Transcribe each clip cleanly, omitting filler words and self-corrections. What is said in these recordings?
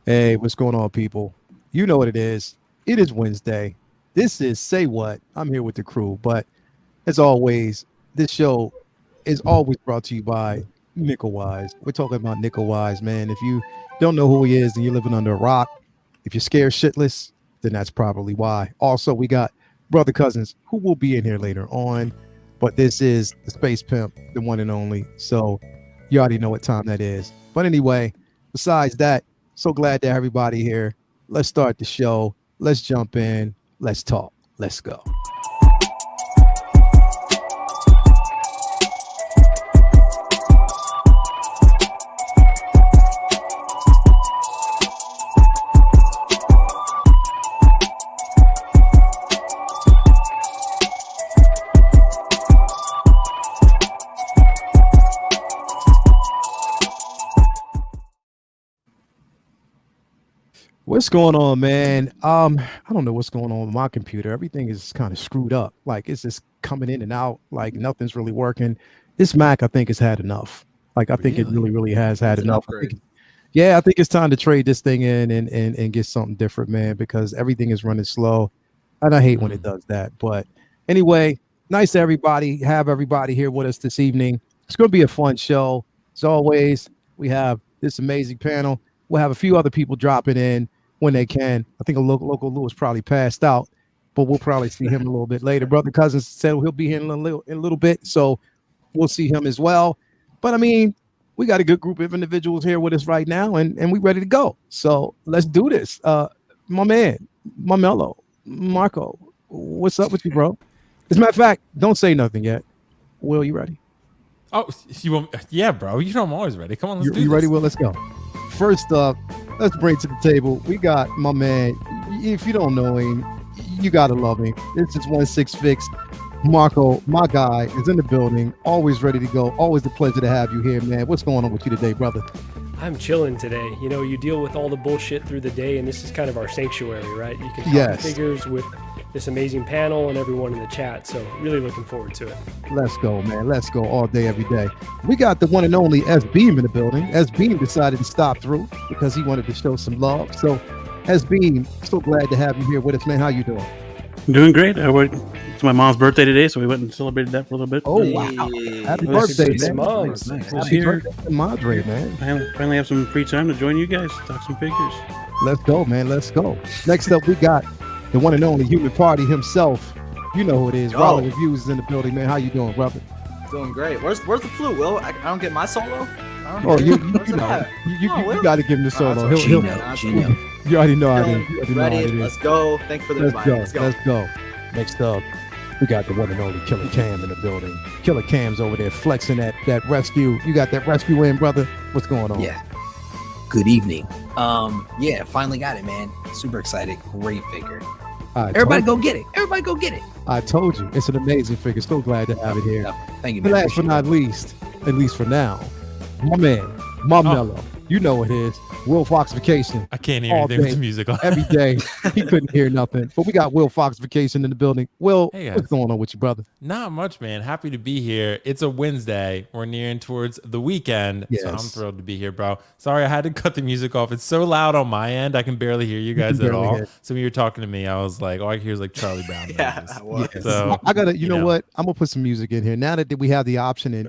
Hey, what's going on, people? You know what it is. It is Wednesday. This is Say What. I'm here with the crew, but as always, this show is always brought to you by Nickel Wise. We're talking about Nickel Wise, man. If you don't know who he is, then you're living under a rock. If you're scared shitless, then that's probably why. Also, we got brother cousins who will be in here later on, but this is the Space Pimp, the one and only. So you already know what time that is. But anyway, besides that, so glad to have everybody here. Let's start the show. Let's jump in. Let's talk. Let's go. What's going on, man? I don't know what's going on with my computer. Everything is kind of screwed up. Like it's just coming in and out. Like nothing's really working. This Mac, I think, has had enough. Like I think it Really? really has had It's an enough. upgrade. Yeah, I think it's time to trade this thing in and get something different, man, because everything is running slow. And I hate when it Mm. does that. But anyway, nice to everybody have everybody here with us this evening. It's going to be a fun show. As always, we have this amazing panel. We'll have a few other people dropping in when they can. I think a local Lewis probably passed out, but we'll probably see him a little bit later. Brother Cousins said he'll be here in a little bit, so we'll see him as well. But I mean, we got a good group of individuals here with us right now, and we ready to go. So let's do this. My man, my mellow, Marco, what's up with you, bro? As a matter of fact, don't say nothing yet. Will, you ready? Oh, you want? Yeah, bro. You know I'm always ready. Come on, let's do You this. ready? Will, let's go. First up, let's bring to the table. We got my man. If you don't know him, you gotta love him. This is 1 6 Fix. Marco, my guy, is in the building, always ready to go. Always a pleasure to have you here, man. What's going on with you today, brother? I'm chilling today. You know, you deal with all the bullshit through the day, and this is kind of our sanctuary, right? You can talk Yes. figures with this amazing panel and everyone in the chat. So really looking forward to it. Let's go, man. Let's go all day, every day. We got the one and only S Beam in the building. S Beam decided to stop through because he wanted to show some love. So, S Beam, so glad to have you here with us, man. How you doing? I'm doing great. It's my mom's birthday today, so we went and celebrated that for a little bit. Oh, wow. Happy birthday, Nice, man. Mugs. Nice. Happy Here. birthday to Madre, man. Finally have some free time to join you guys, talk some figures. Let's go, man. Let's go. Next up, we got the one and only Human Party himself. You know who it is. Yo. Roller Reviews is in the building, man. How you doing, brother? Doing great. Where's the flute, Will? I don't get my solo? I don't Oh, get you, it. you, Where's you it know, at? you Will? got to give him the solo. that's He'll, okay. he'll, you already know how it is. You already know how Ready? it is. Let's go. Thanks for the Let's invite. go. Let's go. Let's go. Next up, we got the one and only Killer Cam in the building. Killer Cam's over there flexing that rescue. You got that rescue in, brother? What's going on? Yeah. Good evening. Yeah, finally got it, man. Super excited. Great figure. Everybody go get it. Everybody go get it. I told you. It's an amazing figure. So glad to have it here. Thank you, And man. last but not least, at least for now, my man, my mellow. You know what it is. Will Fox Vacation. I can't hear all anything with day, the music on. Every day. He couldn't hear nothing. But we got Will Fox Vacation in the building. Will, Hey, what's guys. going on with you, brother? Not much, man. Happy to be here. It's a Wednesday. We're nearing towards the weekend. So I'm Yes. thrilled to be here, bro. Sorry, I had to cut the music off. It's so loud on my end. I can barely hear you guys can at barely all. hear. So when you were talking to me, I was like, all I hear is like Charlie Brown. Yeah, noises. I was. So I gotta, you know know. what? I'm gonna put some music in here. Now that we have the option in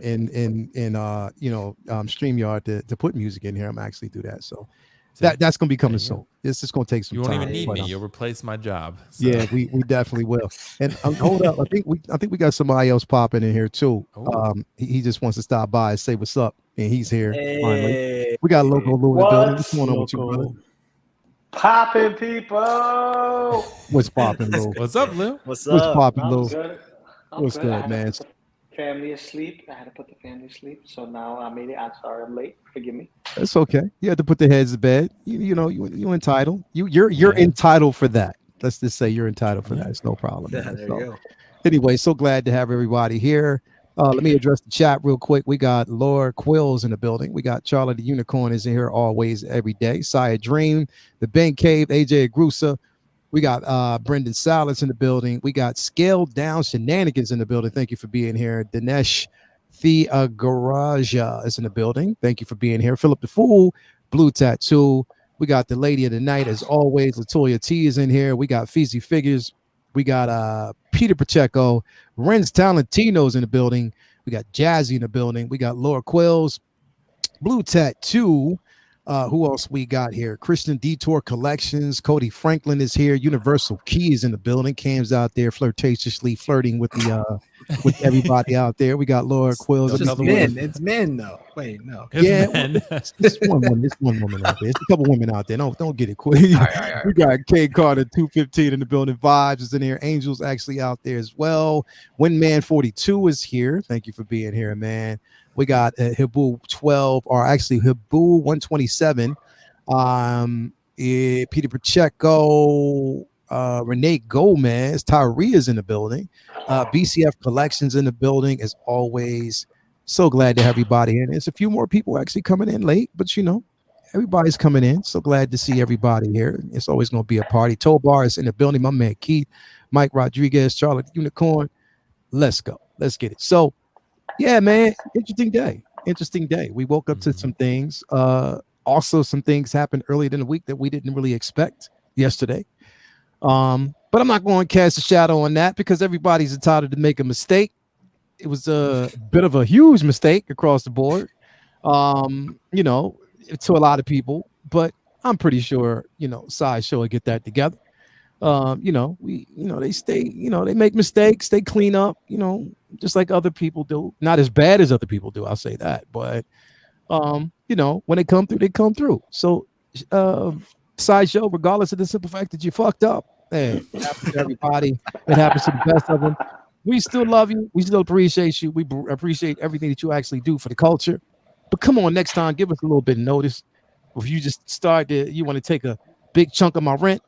StreamYard to put music in here, I'm actually do that. So that's gonna be coming soon. This is gonna take some You time. won't even need but, me. You'll replace my job. So. Yeah, we definitely will. And hold up, I think we got somebody else popping in here too. Oh. He just wants to stop by and say what's up, and he's here finally. Hey. We got Loco Lou in the building. What's What's going on with you, brother? popping, people? What's popping, Lou? What's up, Lou? What's What's up? popping, I'm Lou? good. What's I good, had to man? put family asleep. I had to put the family asleep, so now I made it. I'm sorry, I'm late. Forgive me. It's okay. You had to put the heads to bed. You know you entitled. You're Yeah. entitled for that. Let's just say you're entitled for that. It's no problem. Yeah, man. there So, you go. anyway, so glad to have everybody here. Let me address the chat real quick. We got Laura Quills in the building. We got Charlie the Unicorn is in here always, every day. Saya Dream, the Ben Cave, AJ Agrusa. We got Brendan Salas in the building. We got Scaled Down Shenanigans in the building. Thank you for being here. Dinesh Theagaraja is in the building. Thank you for being here. Philip the Fool, Blue Tattoo. We got the lady of the night, as always. Latoya T is in here. We got Feezy Figures. We got Peter Pacheco. Renz Talentino's in the building. We got Jazzy in the building. We got Laura Quills. Blue Tattoo. Who else we got here? Christian Detour Collections. Cody Franklin is here. Universal Key is in the building. Cam's out there flirtatiously flirting with the with everybody out there. We got Laura Quills. It's just men. It's men, though. Wait, no. Yeah, this one woman out there. It's a couple women out there. Don't get it quick. All right. We got K Carter 215 in the building. Vibes is in here. Angels actually out there as well. Windman 42 is here. Thank you for being here, man. We got Hibu 12, or actually Hibu 127. Peter Pacheco, Renee Gomez, Tyrea's in the building. BCF Collections in the building as always. So glad to have everybody in. There's a few more people actually coming in late, but you know, everybody's coming in. So glad to see everybody here. It's always going to be a party. Tobar is in the building. My man Keith, Mike Rodriguez, Charlotte Unicorn. Let's go. Let's get it. So, yeah, man, interesting day. We woke up to some things. Also, some things happened earlier in the week that we didn't really expect yesterday. But I'm not going to cast a shadow on that because everybody's entitled to make a mistake. It was a bit of a huge mistake across the board, you know, to a lot of people. But I'm pretty sure, you know, Sideshow will get that together. You know, they stay, you know, they make mistakes, they clean up, you know, just like other people do. Not as bad as other people do, I'll say that. But, you know, when they come through, they come through. So, Sideshow, regardless of the simple fact that you fucked up, hey, it happens to everybody. It happens to the best of them. We still love you. We still appreciate you. We appreciate everything that you actually do for the culture. But come on, next time, give us a little bit of notice. If you just you want to take a big chunk of my rent,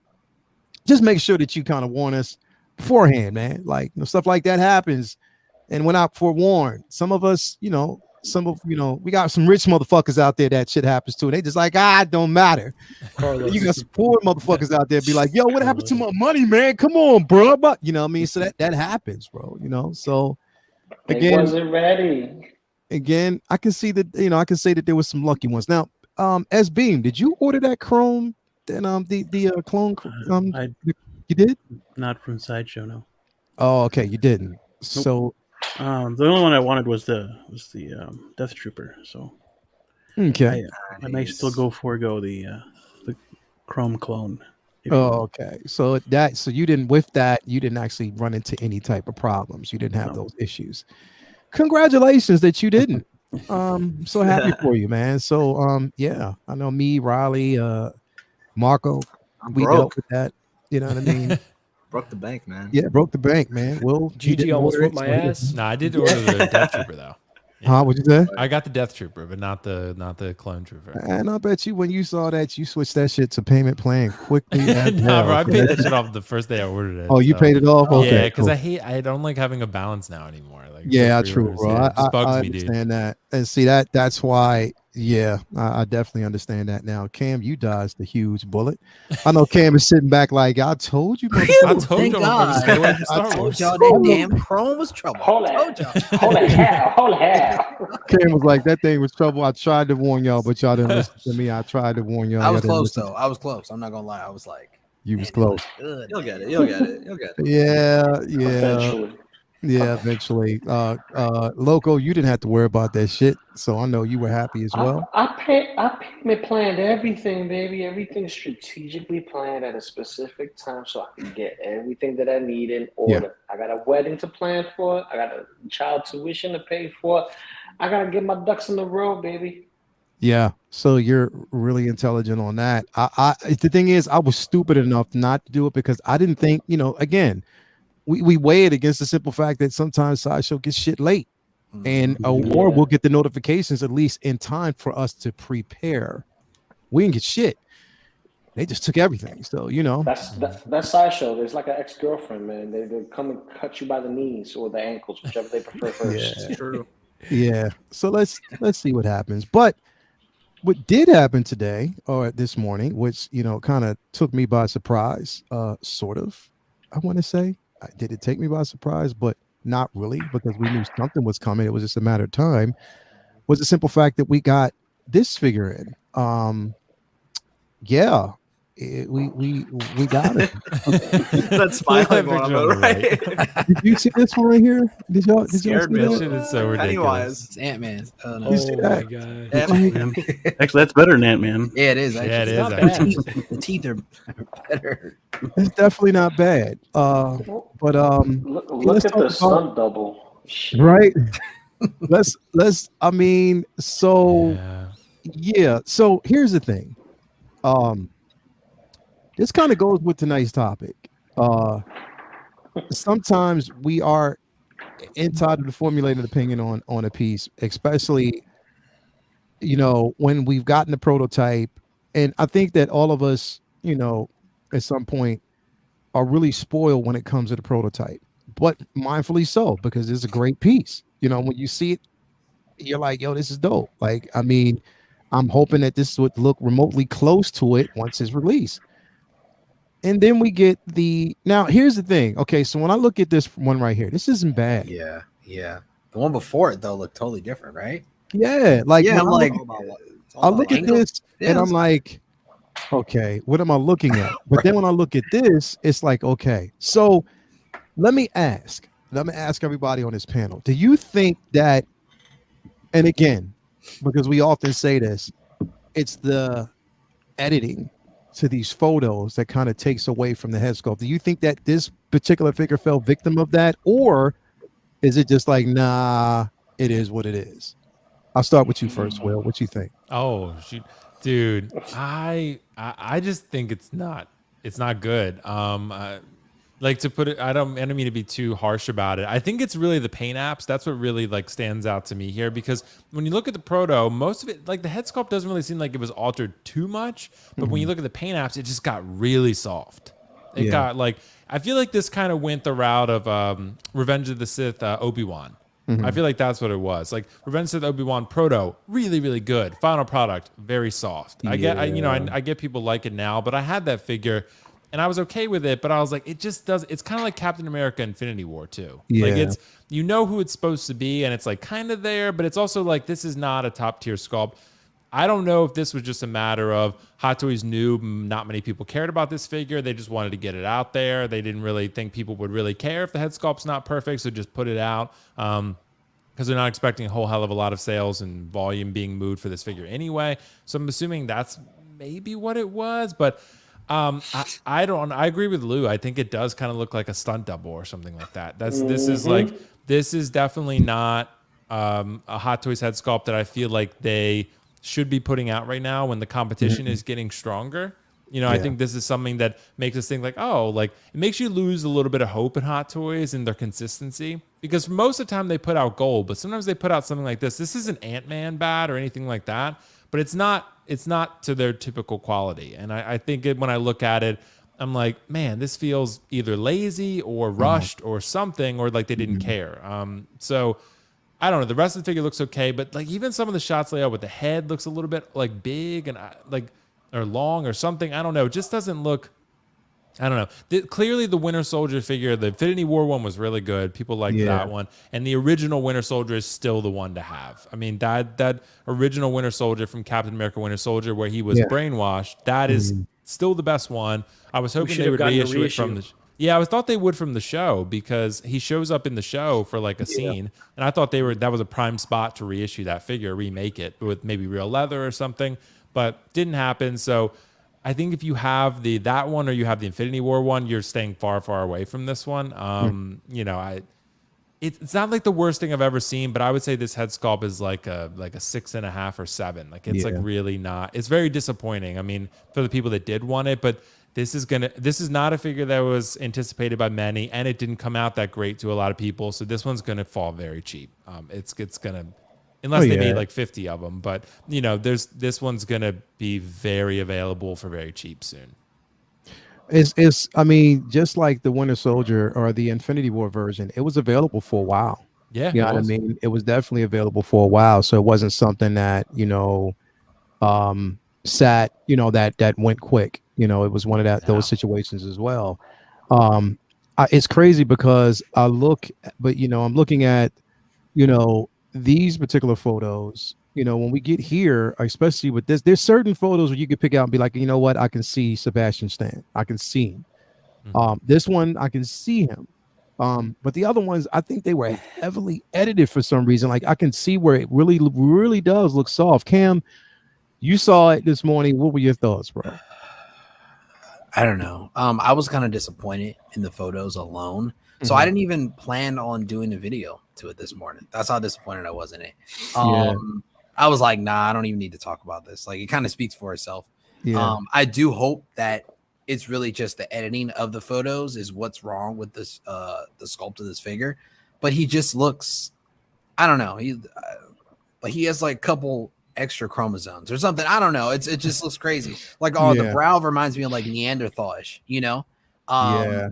just make sure that you kind of warn us beforehand, man. Like, you know, stuff like that happens, and we're not forewarned. Some of us, you know, we got some rich motherfuckers out there that shit happens to, and they just like, it don't matter. Carlos. You got some poor motherfuckers out there be like, yo, what happened to my money, man? Come on, bro. But you know what I mean? So that happens, bro. You know, so again, it wasn't ready. Again, I can see that, you know, I can say that there was some lucky ones. Now, S Beam, did you order that Chrome? Then the clone you did? Not from Sideshow, no. Oh, okay, you didn't. Nope. So the only one I wanted was the Death Trooper. So okay, I may still forego the Chrome clone. Oh, okay. So you didn't, with that, you didn't actually run into any type of problems. You didn't have those issues. Congratulations that you didn't. So happy for you, man. So yeah, I know me, Riley, Marco, we dealt with that. You know what I mean? Broke the bank, man. Yeah, broke the bank, man. Will GG almost whipped my ass. No, I did order the Death Trooper though. Yeah. What'd you say? I got the Death Trooper, but not the Clone Trooper. And I bet you when you saw that, you switched that shit to payment plan quickly. Nah, bro, I paid that shit off the first day I ordered it. Oh, you paid it off? Okay, yeah, because cool. I don't like having a balance now anymore. Like, yeah, true, bro. Yeah, it just bugs I me, dude. understand that. And see that's why. Yeah, I definitely understand that now. Cam, you dodged the huge bullet. I know Cam is sitting back like, I told you. I told Thank y'all God. stay away from I Star told Wars. y'all that damn Chrome was trouble. Holy Told y'all. Holy hell. Cam was like, that thing was trouble. I tried to warn y'all, but y'all didn't listen to me. I tried to warn y'all. I was Y'all didn't close listen. though. I was close. I'm not gonna lie. I was like, You was man, close. good. You'll get it. You'll get it. You'll get it. Yeah. Eventually. Yeah, eventually. Loco, you didn't have to worry about that shit. So I know you were happy as well. I planned everything, baby. Everything strategically planned at a specific time so I can get everything that I need in order. Yeah. I got a wedding to plan for. I got a child tuition to pay for. I got to get my ducks in a row, baby. Yeah, so you're really intelligent on that. The thing is, I was stupid enough not to do it because I didn't think, you know, again, we weigh it against the simple fact that sometimes Sideshow gets shit late, and or we'll get the notifications at least in time for us to prepare. We didn't get shit. They just took everything. So, you know. That's Sideshow. There's like an ex-girlfriend, man. They come and cut you by the knees or the ankles, whichever they prefer first. Yeah. True. Yeah. So let's see what happens. But what did happen today or this morning, which, you know, kind of took me by surprise, sort of, I want to say. Did it take me by surprise? But not really, because we knew something was coming. It was just a matter of time. Was the simple fact that we got this figure in. yeah, we got it. That smiling one on the right. Did you see this one right here? Did y'all see Scared me. That that? shit is so ridiculous. Pennywise. It's Ant-Man. Oh, no. You see Oh my that? god. Ant-Man. Actually, that's better than Ant-Man. Yeah, it is. Yeah, Actually. it is, The actually. teeth- The teeth are better. It's definitely not bad. But Look, let's look at talk the about- stunt double. Shit. right. let's. I mean, so yeah. So here's the thing. This kind of goes with tonight's topic. Sometimes we are entitled to formulate an opinion on a piece, especially when we've gotten the prototype. And I think that all of us, at some point are really spoiled when it comes to the prototype, but mindfully so, because it's a great piece. When you see it, you're like, yo, this is dope. Like, I mean, I'm hoping that this would look remotely close to it once it's released. And then we get now here's the thing. Okay, so when I look at this one right here, this isn't bad. Yeah, yeah. The one before it though looked totally different, right? Yeah, like Yeah, I'm like, I look at this Yeah, and I'm it's- like, okay, what am I looking at? But then when I look at this, it's like, okay. So let me ask everybody on this panel, do you think that, and again, because we often say this, it's the editing to these photos that kind of takes away from the head sculpt. Do you think that this particular figure fell victim of that? Or is it just like, nah, it is what it is? I'll start with you first, Will. What you think? Oh shoot, dude, I just think it's not good. Like, to put it, I don't mean to be too harsh about it. I think it's really the paint apps. That's what really like stands out to me here, because when you look at the proto, most of it, like the head sculpt doesn't really seem like it was altered too much. But when you look at the paint apps, it just got really soft. It got like, I feel like this kind of went the route of Revenge of the Sith Obi-Wan. I feel like that's what it was. Like Revenge of the Obi-Wan proto, really, really good. Final product, very soft. I get people like it now, but I had that figure and I was okay with it, but I was like, it just does. It's kind of like Captain America Infinity War too. Yeah. Like it's, who it's supposed to be, and it's like kind of there, but it's also like, this is not a top tier sculpt. I don't know if this was just a matter of Hot Toys knew not many people cared about this figure. They just wanted to get it out there. They didn't really think people would really care if the head sculpt's not perfect, so just put it out. Because they're not expecting a whole hell of a lot of sales and volume being moved for this figure anyway. So I'm assuming that's maybe what it was, but I agree with Lou. I think it does kind of look like a stunt double or something like that. This is definitely not a Hot Toys head sculpt that I feel like they should be putting out right now when the competition is getting stronger. I think this is something that makes us think like, oh, like it makes you lose a little bit of hope in Hot Toys and their consistency, because most of the time they put out gold, but sometimes they put out something like this. This isn't Ant-Man bad or anything like that, but it's not to their typical quality. And I think when I look at it, I'm like, man, this feels either lazy or rushed or something, or like they didn't care. So I don't know. The rest of the figure looks okay, but like even some of the shots layout with the head looks a little bit like big and or long or something. I don't know. It just doesn't look, I don't know. Clearly the Winter Soldier figure, the Infinity War one was really good. People liked that one. And the original Winter Soldier is still the one to have. I mean, that original Winter Soldier from Captain America Winter Soldier where he was brainwashed, that is still the best one. I was hoping they would reissue it from the... Yeah, I thought they would from the show, because he shows up in the show for like a scene, and I thought that was a prime spot to reissue that figure, remake it with maybe real leather or something, but didn't happen. So I think if you have that one or you have the Infinity War one, you're staying far, far away from this one. It's not like the worst thing I've ever seen, but I would say this head sculpt is like a 6.5 or 7. Like it's like really not. It's very disappointing. I mean, for the people that did want it, but this is not a figure that was anticipated by many, and it didn't come out that great to a lot of people. So this one's gonna fall very cheap. It's gonna, unless they made like 50 of them, but this one's gonna be very available for very cheap soon. It's I mean, just like the Winter Soldier or the Infinity War version, it was available for a while. Yeah, you know what I mean? It was definitely available for a while, so it wasn't something that sat, that went quick. It was one of those situations as well. It's crazy because I'm looking at these particular photos, you know, when we get here, especially with this, there's certain photos where you could pick out and be like, you know what, I can see Sebastian Stan. I can see him. This one, I can see him. But the other ones, I think they were heavily edited for some reason. Like I can see where it really, really does look soft. Cam, you saw it this morning. What were your thoughts, bro? I don't know. I was kind of disappointed in the photos alone. So I didn't even plan on doing a video to it this morning. That's how disappointed I was in it. I was like, nah, I don't even need to talk about this. Like it kind of speaks for itself. Yeah. I do hope that it's really just the editing of the photos is what's wrong with this the sculpt of this figure. But he just looks, I don't know. He has like a couple extra chromosomes or something. I don't know. It just looks crazy. Like the brow reminds me of like Neanderthalish, you know?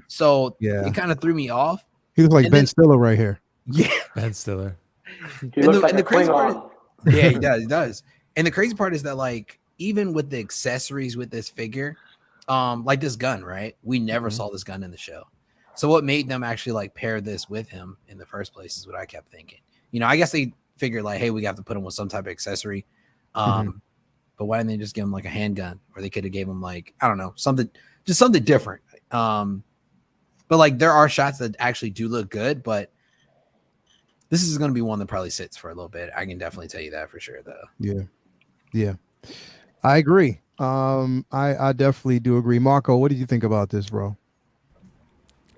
So it kind of threw me off. He looks like Ben Stiller right here. Yeah. Ben Stiller. He looks like the a crazy Klingon. part, yeah, he does. And the crazy part is that like even with the accessories with this figure, like this gun, right? We never saw this gun in the show. So what made them actually like pair this with him in the first place is what I kept thinking. You know, I guess they figured like, hey, we have to put him with some type of accessory. But why didn't they just give him like a handgun? Or they could have gave him like, I don't know, something different. But like there are shots that actually do look good, but this is going to be one that probably sits for a little bit. I can definitely tell you that for sure, though. Yeah. I agree. I definitely do agree. Marco, what did you think about this, bro?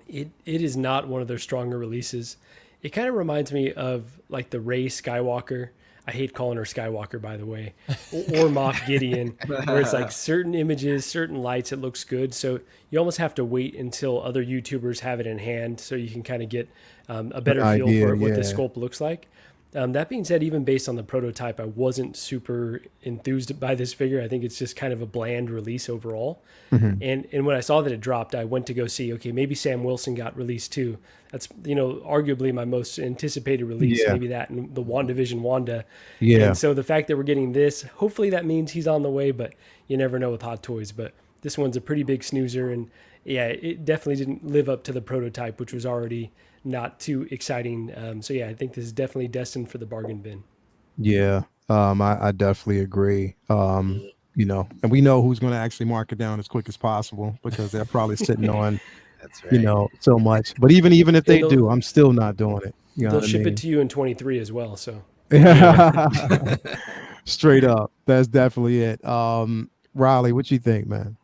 It is not one of their stronger releases. It kind of reminds me of like the Rey Skywalker. I hate calling her Skywalker, by the way, or Moff Gideon, where it's like certain images, certain lights, it looks good. So you almost have to wait until other YouTubers have it in hand so you can kind of get a better feel for what the sculpt looks like. That being said, even based on the prototype, I wasn't super enthused by this figure. I think it's just kind of a bland release overall. And when I saw that it dropped, I went to go see, okay, maybe Sam Wilson got released too. That's, you know, arguably my most anticipated release, maybe that and the WandaVision Wanda. And so the fact that we're getting this, hopefully that means he's on the way, but you never know with Hot Toys. But this one's a pretty big snoozer. And yeah, it definitely didn't live up to the prototype, which was already not too exciting. So yeah, I think this is definitely destined for the bargain bin. Yeah, I definitely agree. You know, and we know who's going to actually mark it down as quick as possible because they're probably sitting on, That's right. you know, so much. But even if they do, I'm still not doing it. You know they'll what ship I mean? it to you in 23 as well. So straight up, that's definitely it. Riley, what you think, man?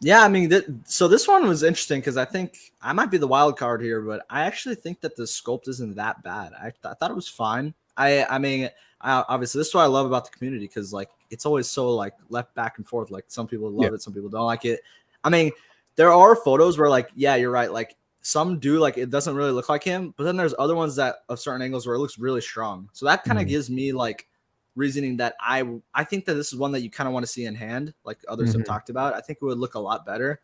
Yeah, I mean, so this one was interesting because I think I might be the wild card here, but I actually think that the sculpt isn't that bad. I thought it was fine. I mean, obviously, this is what I love about the community because like it's always so like left back and forth. Like some people love it, some people don't like it. I mean, there are photos where like, yeah, you're right. Like some do, like it doesn't really look like him, but then there's other ones that of certain angles where it looks really strong. So that kind of gives me like reasoning that I think that this is one that you kind of want to see in hand, like others have talked about. I think it would look a lot better.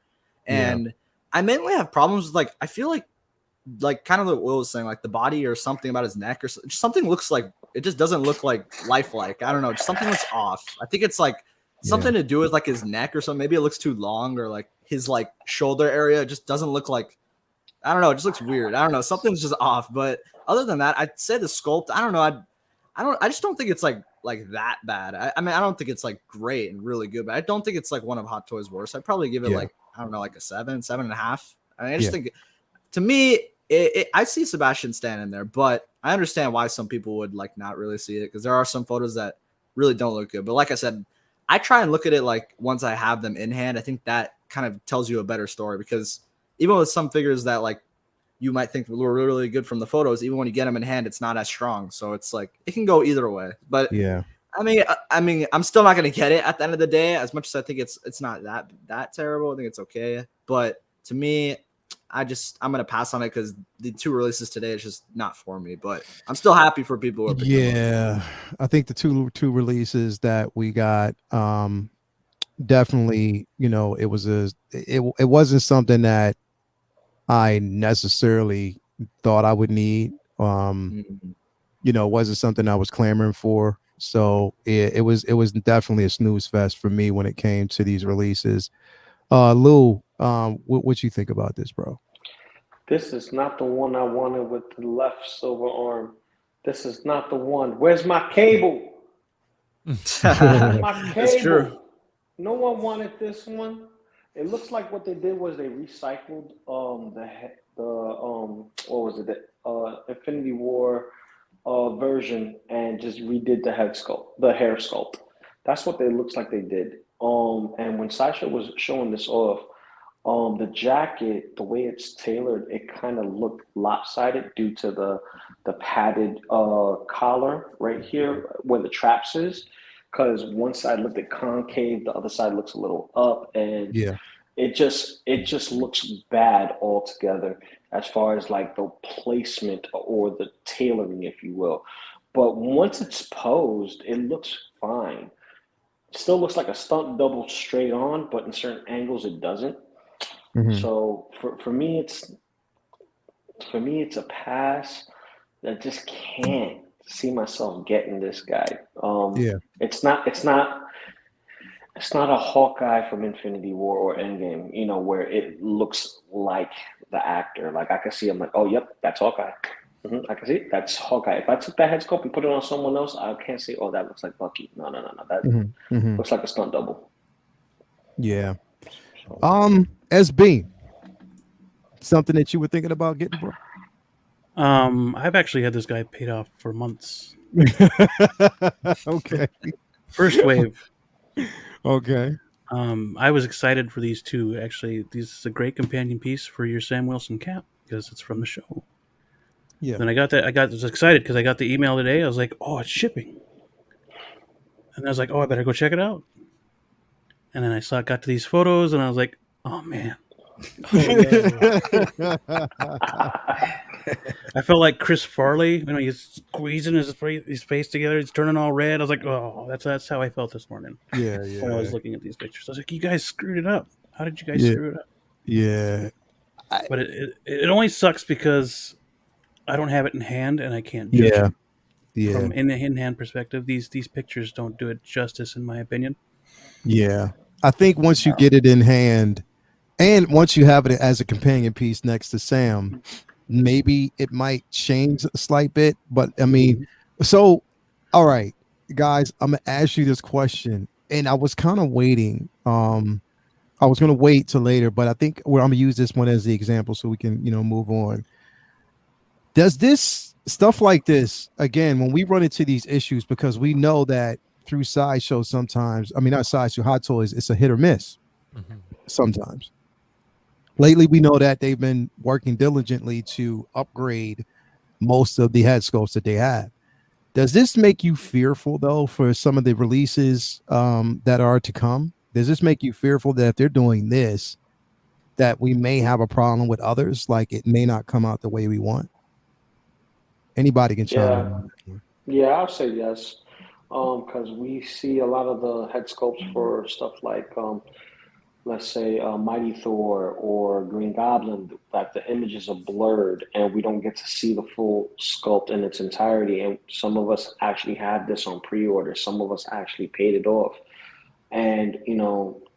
And I mainly have problems with like, I feel like kind of what Will was saying, like the body or something about his neck or something looks like, it just doesn't look like lifelike. I don't know. Just something looks off. I think it's like something to do with like his neck or something. Maybe it looks too long or like his like shoulder area just doesn't look like, I don't know. It just looks weird. I don't know. Something's just off. But other than that, I'd say the sculpt, I don't know. I just don't think it's like that bad. I mean, I don't think it's like great and really good, but I don't think it's like one of Hot Toys' worst. I'd probably give it like, I don't know, like a 7.5. I mean, I just think to me, I see Sebastian Stan in there, but I understand why some people would like not really see it because there are some photos that really don't look good. But like I said, I try and look at it like once I have them in hand. I think that kind of tells you a better story because even with some figures that like you might think were really good from the photos, even when you get them in hand, it's not as strong. So it's like it can go either way. But I mean, I'm still not going to get it at the end of the day. As much as I think it's not that terrible, I think it's okay. But to me, I'm going to pass on it because the two releases today is just not for me. But I'm still happy for people who are picking them up. I think the two releases that we got, definitely, you know, it wasn't something that I necessarily thought I would need. You know, it wasn't something I was clamoring for. So it was definitely a snooze fest for me when it came to these releases. Lou, what you think about this, bro? This is not the one I wanted with the left silver arm. This is not the one. Where's my cable? Where's my cable? That's true. No one wanted this one. It looks like what they did was they recycled what was it, the Infinity War version, and just redid the hair sculpt. That's what it looks like they did. And when Sasha was showing this off, the jacket, the way it's tailored, it kind of looked lopsided due to the padded collar right here where the traps is. Because one side looked at concave, the other side looks a little up, and Yeah. it just looks bad altogether as far as like the placement or the tailoring, if you will. But once it's posed, it looks fine. It still looks like a stunt double straight on, but in certain angles it doesn't. Mhm. So for me it's a pass. I just can't see myself getting this guy. Yeah. It's not a Hawkeye from Infinity War or Endgame, where it looks like the actor. Like I can see him like, oh, yep, that's Hawkeye. I can see it. That's Hawkeye. If I took that head sculpt and put it on someone else, I can't say, oh, that looks like Bucky. No. That looks like a stunt double. Yeah. SB, something that you were thinking about getting, bro? I've actually had this guy paid off for months. Okay. First wave. Okay. I was excited for these two. Actually, this is a great companion piece for your Sam Wilson cap because it's from the show. Yeah. Then I was excited because I got the email today. I was like, oh, it's shipping. And I was like, oh, I better go check it out. And then got to these photos and I was like, oh man. I felt like Chris Farley. He's squeezing his face together. He's turning all red. I was like, oh, that's how I felt this morning. Yeah. When I was looking at these pictures, I was like, you guys screwed it up. How did you guys screw it up? Yeah. But it only sucks because I don't have it in hand and I can't judge it. Yeah. From in the in-hand perspective, these pictures don't do it justice, in my opinion. Yeah. I think once you get it in hand, and once you have it as a companion piece next to Sam, maybe it might change a slight bit. But I mean, so, all right, guys, I'm going to ask you this question. And I was kind of waiting. I was going to wait till later, but I think I'm going to use this one as the example so we can, move on. Does this stuff like this, again, when we run into these issues, because we know that through sideshows sometimes, I mean, not sideshow, Hot Toys, it's a hit or miss sometimes. Lately, we know that they've been working diligently to upgrade most of the head sculpts that they have. Does this make you fearful, though, for some of the releases that are to come? Does this make you fearful that if they're doing this, that we may have a problem with others, like it may not come out the way we want? Anybody can chime in. Yeah, I'll say yes. Because we see a lot of the head sculpts for stuff like let's say Mighty Thor or Green Goblin, that the images are blurred and we don't get to see the full sculpt in its entirety. And some of us actually have this on pre-order. Some of us actually paid it off. And,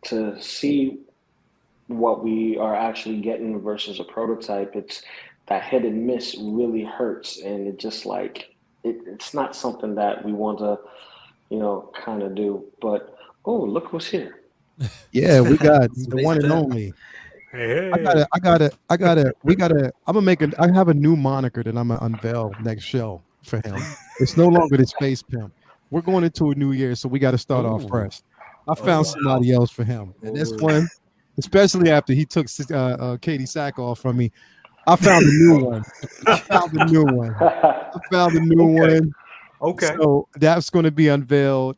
to see what we are actually getting versus a prototype, it's that hit and miss really hurts. And it just like, it's not something that we want to, kind of do. But, oh, look who's here. Yeah, we got the one and only. Hey. I have a new moniker that I'm gonna unveil next show for him. It's no longer the Space Pimp. We're going into a new year, so we got to start off fresh. I found somebody else for him, and this one, especially after he took Katie Sackhoff from me, I found a new one. Okay. So that's going to be unveiled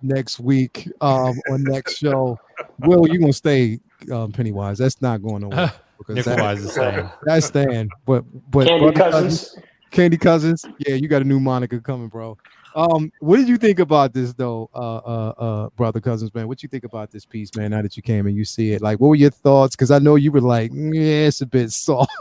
next week on next show. Will, you gonna stay Pennywise? That's not going nowhere. Nickelwise is staying. That's staying. But Candy Cousins, yeah, you got a new moniker coming, bro. What did you think about this though, brother Cousins, man? What you think about this piece, man? Now that you came and you see it, like, what were your thoughts? Because I know you were like, yeah, it's a bit soft.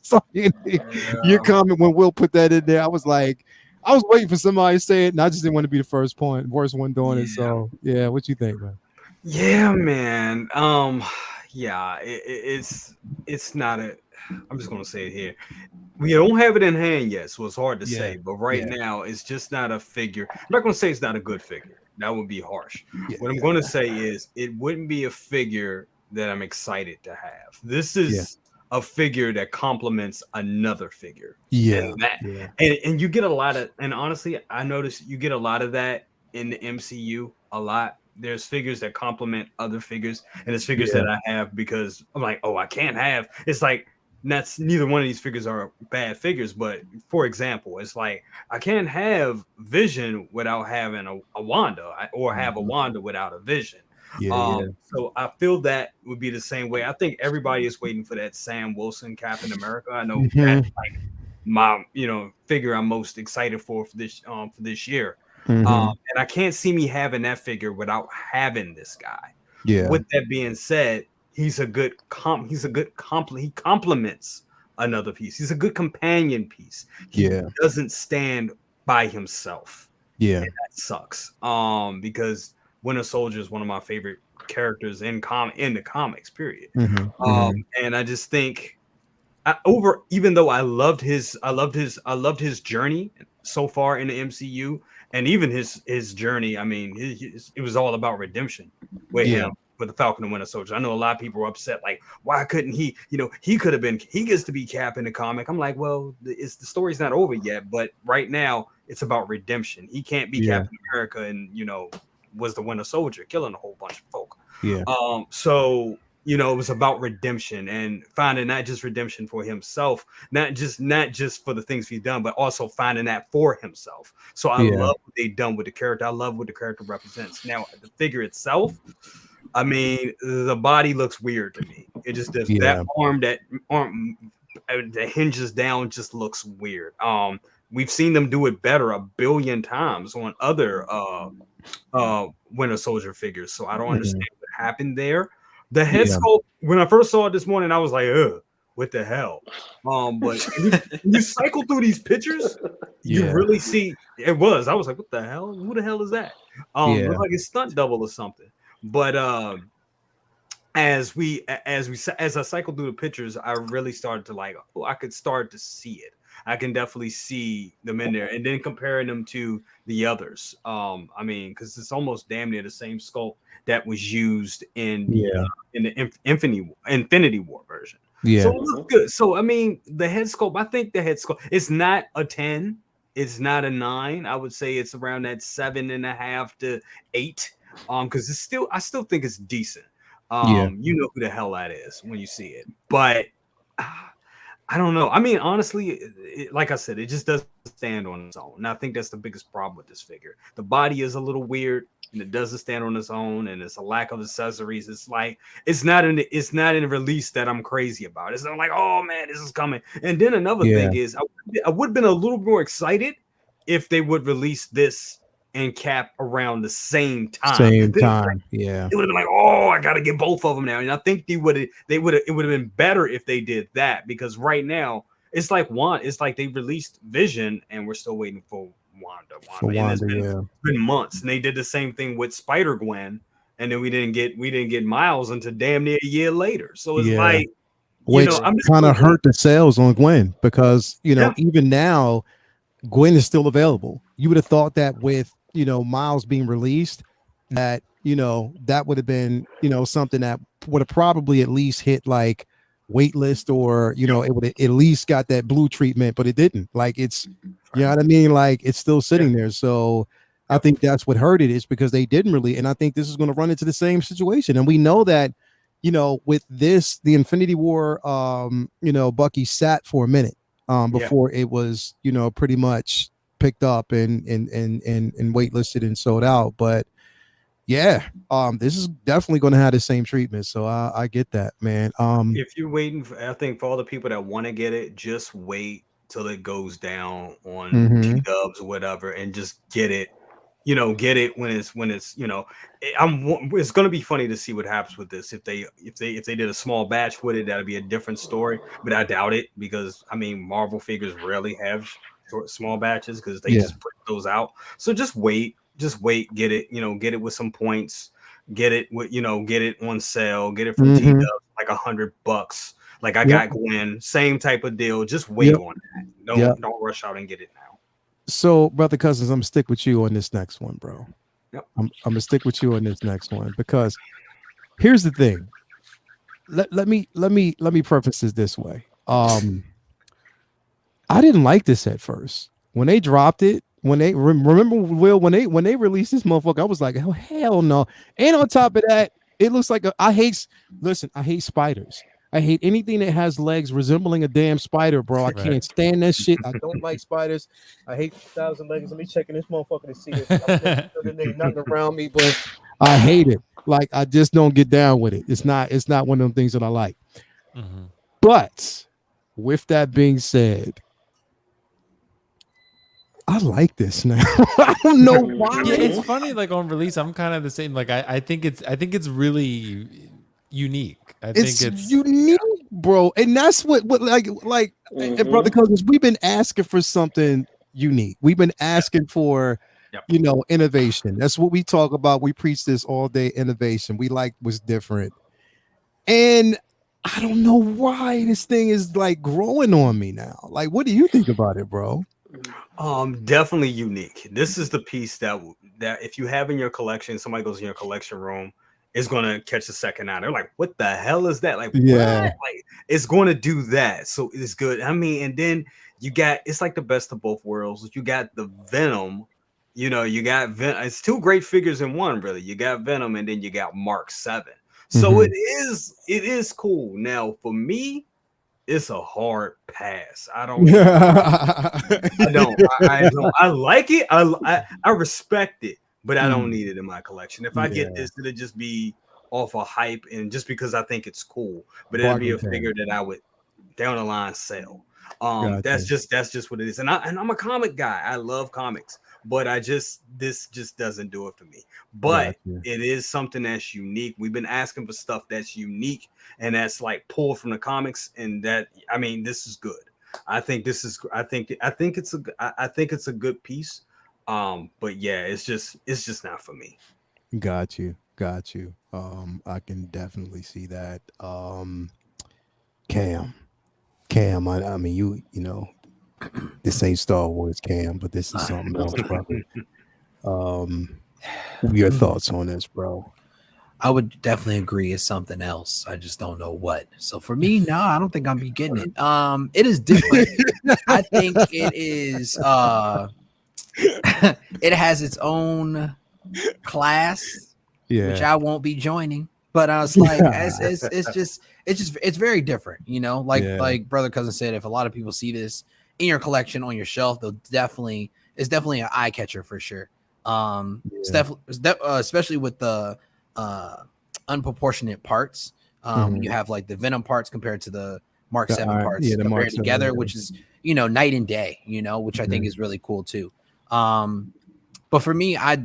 So, your comment when Will put that in there, I was like, I was waiting for somebody to say it, and I just didn't want to be the worst one doing it. So, yeah, what you think, man? Yeah, man. Yeah, it's not a. I'm just gonna say it here. We don't have it in hand yet, so it's hard to Yeah, say. But right yeah. now, it's just not a figure. I'm not going to say it's not a good figure. That would be harsh. Yeah, What I'm going to say is it wouldn't be a figure that I'm excited to have. This Yeah. is a figure that complements another figure. Yeah, And that yeah. and you get a lot of, and honestly, I noticed you get a lot of that in the MCU a lot. There's figures that complement other figures, and it's figures Yeah. that I have because I'm like, oh, I can't have. It's like that's neither one of these figures are bad figures, but for example, it's like I can't have Vision without having a Wanda, or have a Mhm. Wanda without a Vision. Yeah, yeah. So I feel that would be the same way. I think everybody is waiting for that Sam Wilson Captain America. I know Mhm. that's like my figure I'm most excited for this year. Mhm. And I can't see me having that figure without having this guy. Yeah. With that being said, he's a good he complements another piece. He's a good companion piece. He Yeah. doesn't stand by himself. Yeah. And that sucks. Because Winter Soldier is one of my favorite characters in the comics, period. Mhm. Mhm. And I just think even though I loved his journey so far in the MCU, and even his journey. I mean, it was all about redemption with Yeah. him, with the Falcon and Winter Soldier. I know a lot of people were upset, like, why couldn't he? He could have been. He gets to be Cap in the comic. I'm like, well, the story's not over yet, but right now it's about redemption. He can't be Yeah. Captain America and was the Winter Soldier, killing a whole bunch of folk. Yeah. So it was about redemption and finding not just redemption for himself, not just for the things he's done, but also finding that for himself. So I Yeah. love what they've done with the character. I love what the character represents. Now, the figure itself, I mean, the body looks weird to me. It just does. Yeah. That arm that hinges down just looks weird. We've seen them do it better a billion times on other Winter Soldier figures. So I don't understand what happened there. The head Yeah. sculpt, when I first saw it this morning, I was like, ugh, what the hell? But when you cycle through these pictures, you Yeah. really see it was. I was like, what the hell? Who the hell is that? Yeah. Looked like a stunt double or something. But as I cycled through the pictures, I really started to like, oh, I could start to see it. I can definitely see them in there, and then comparing them to the others. I mean, because it's almost damn near the same sculpt that was used in the Infinity War version. Yeah. So it looks good. So I mean, the head sculpt. I think the head sculpt. It's not a 10. It's not a 9. I would say it's around that 7.5 to 8. Because I still think it's decent. You know who the hell that is when you see it, but I don't know. I mean, honestly, like I said, it just doesn't stand on its own. And I think that's the biggest problem with this figure. The body is a little weird, and it doesn't stand on its own, and it's a lack of accessories. It's like it's not in a release that I'm crazy about. It's not like, oh man, this is coming. And then another thing is, I would have been a little more excited if they would release this and Cap around the same time. Same time. Yeah. It would have been like, oh, I gotta get both of them now. And I think it would have been better if they did that, because right now it's like they released Vision and we're still waiting for Wanda. And it's been months. And they did the same thing with Spider-Gwen, and then we didn't get Miles until damn near a year later. So it's like, which I'm just kind of hurt the sales on Gwen, because even now Gwen is still available. You would have thought that with Miles being released, that that would have been something that would have probably at least hit like waitlist, or it would have at least got that blue treatment, but it didn't. Like, it's you know what I mean, like it's still sitting there. So I think that's what hurt it, is because they didn't really. And I think this is going to run into the same situation, and we know that with this, the Infinity War, Bucky sat for a minute before it was pretty much picked up and waitlisted and sold out. But this is definitely going to have the same treatment. So I get that, man. If you're waiting I think for all the people that want to get it, just wait till it goes down on T-Dubs or whatever, and just get it. Get it when it's it's going to be funny to see what happens with this. If they did a small batch with it, that'd be a different story, but I doubt it, because I mean, Marvel figures rarely have small batches, because they just put those out. So just wait, get it, get it with some points, get it with, get it on sale, get it from T-Dubs like $100. Like I got Gwen, same type of deal. Just wait on that. Don't rush out and get it now. So, brother cousins, I'm gonna stick with you on this next one, bro. Yep. I'm gonna stick with you on this next one because here's the thing. Let me preface this way. I didn't like this at first when they dropped it. When they remember Will when they released this motherfucker, I was like, oh hell no. And on top of that, it looks like I hate spiders. I hate anything that has legs resembling a damn spider, bro. I can't stand that shit. I don't like spiders. I hate 1,000 legs. Let me check in this motherfucker to see if there's nothing around me, but I hate it. Like I just don't get down with it. It's not one of them things that I like. Mm-hmm. But with that being said, I like this now. I don't know why. Yeah, it's funny. Like on release, I'm kind of the same. Like I think it's really unique. I think it's unique, bro. And that's what and brother cousins, we've been asking for something unique. We've been asking for innovation. That's what we talk about. We preach this all day, innovation. We like what's different. And I don't know why this thing is like growing on me now. Like, what do you think about it, bro? Definitely unique. This is the piece that if you have in your collection, somebody goes in your collection room, is gonna catch a second eye. They're like, "What the hell is that?" Like, what? Like, it's going to do that. So it's good. I mean, and then it's like the best of both worlds. You got the Venom. You got Venom. It's two great figures in one, really. You got Venom, and then you got Mark 7. So it is cool. Now for me, it's a hard pass. I don't. I like it. I respect it, but I don't need it in my collection. If I get this, it'll just be off a hype and just because I think it's cool. But it'll be a figure that I would down the line sell. That's just what it is. And I'm a comic guy. I love comics, but this just doesn't do it for me. But it is something that's unique. We've been asking for stuff that's unique and that's like pulled from the comics. And this is good. I think it's a good piece. But yeah, it's just not for me. Got you. I can definitely see that. Cam, I mean, you know, this ain't Star Wars, Cam, but this is something else, brother. Your thoughts on this, bro? I would definitely agree it's something else. I just don't know what. So for me, no, I don't think I'm be getting it. It is different. I think it is it has its own class, which I won't be joining. But I was like, it's very different, like brother cousin said, if a lot of people see this in your collection on your shelf, it's definitely an eye catcher for sure. Especially with the unproportionate parts. You have like the Venom parts compared to the Mark 7 parts compared together, which is night and day, which I think is really cool too. But for me, it's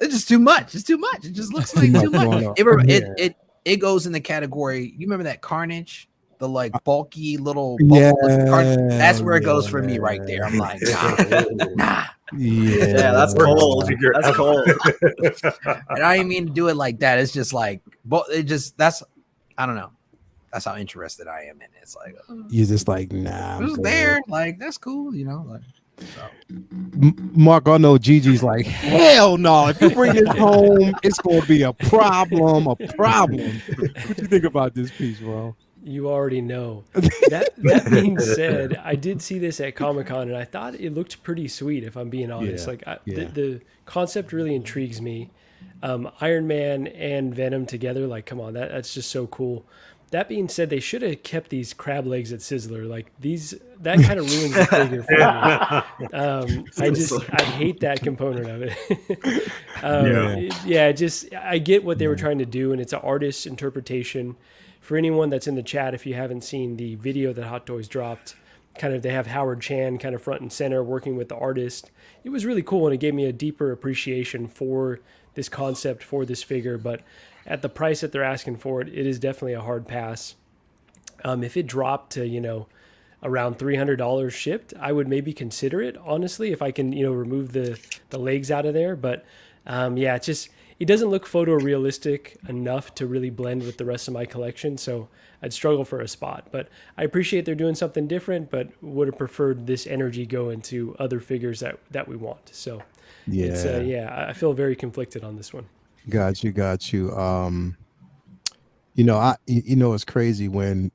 just too much. It's too much. It just looks like too much. It goes in the category. You remember that Carnage, the like bulky little Carnage? That's where it goes for me right there. I'm like, nah. Yeah, that's cold. That's cold. And I didn't mean to do it like that. It's just like, I don't know. That's how interested I am in it. It's like you're just like, nah. It was there. Like that's cool, like. So. Mark, I know Gigi's like, hell no. If you bring this home, it's gonna be a problem. What you think about this piece, bro? You already know. That being said, I did see this at Comic-Con and I thought it looked pretty sweet, if I'm being honest. The concept really intrigues me. Iron Man and Venom together, like, come on, that's just so cool. That being said, they should have kept these crab legs at Sizzler. Like that kind of ruins the figure for me. I hate that component of it. I get what they were trying to do, and it's an artist's interpretation. For anyone that's in the chat, if you haven't seen the video that Hot Toys dropped, they have Howard Chan kind of front and center working with the artist. It was really cool, and it gave me a deeper appreciation for this concept, for this figure, but at the price that they're asking for it, it is definitely a hard pass. If it dropped to, around $300 shipped, I would maybe consider it, honestly, if I can, remove the legs out of there. But it He doesn't look photorealistic enough to really blend with the rest of my collection, so I'd struggle for a spot. But I appreciate they're doing something different, but would have preferred this energy go into other figures that we want. So it's I feel very conflicted on this one. Got you. It's crazy when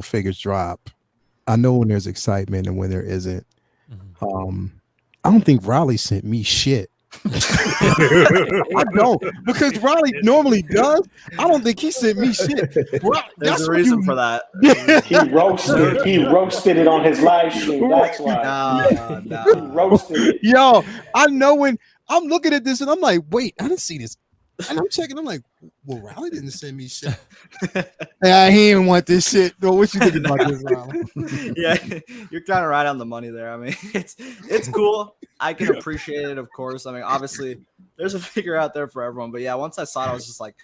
figures drop. I know when there's excitement and when there isn't. I don't think Riley sent me shit. I don't, because Riley normally does. I don't think he sent me shit. There's a reason for that. He roasted it on his live stream. That's why. He roasted it. Yo, I know when I'm looking at this and I'm like, wait, I didn't see this. And I'm checking. I'm like, well, Riley didn't send me shit. Yeah, he didn't want this shit. Though, what you think about this, Riley? Yeah, you're kind of right on the money there. I mean, it's cool. I can appreciate it, of course. I mean, obviously, there's a figure out there for everyone. But yeah, once I saw it, I was just like,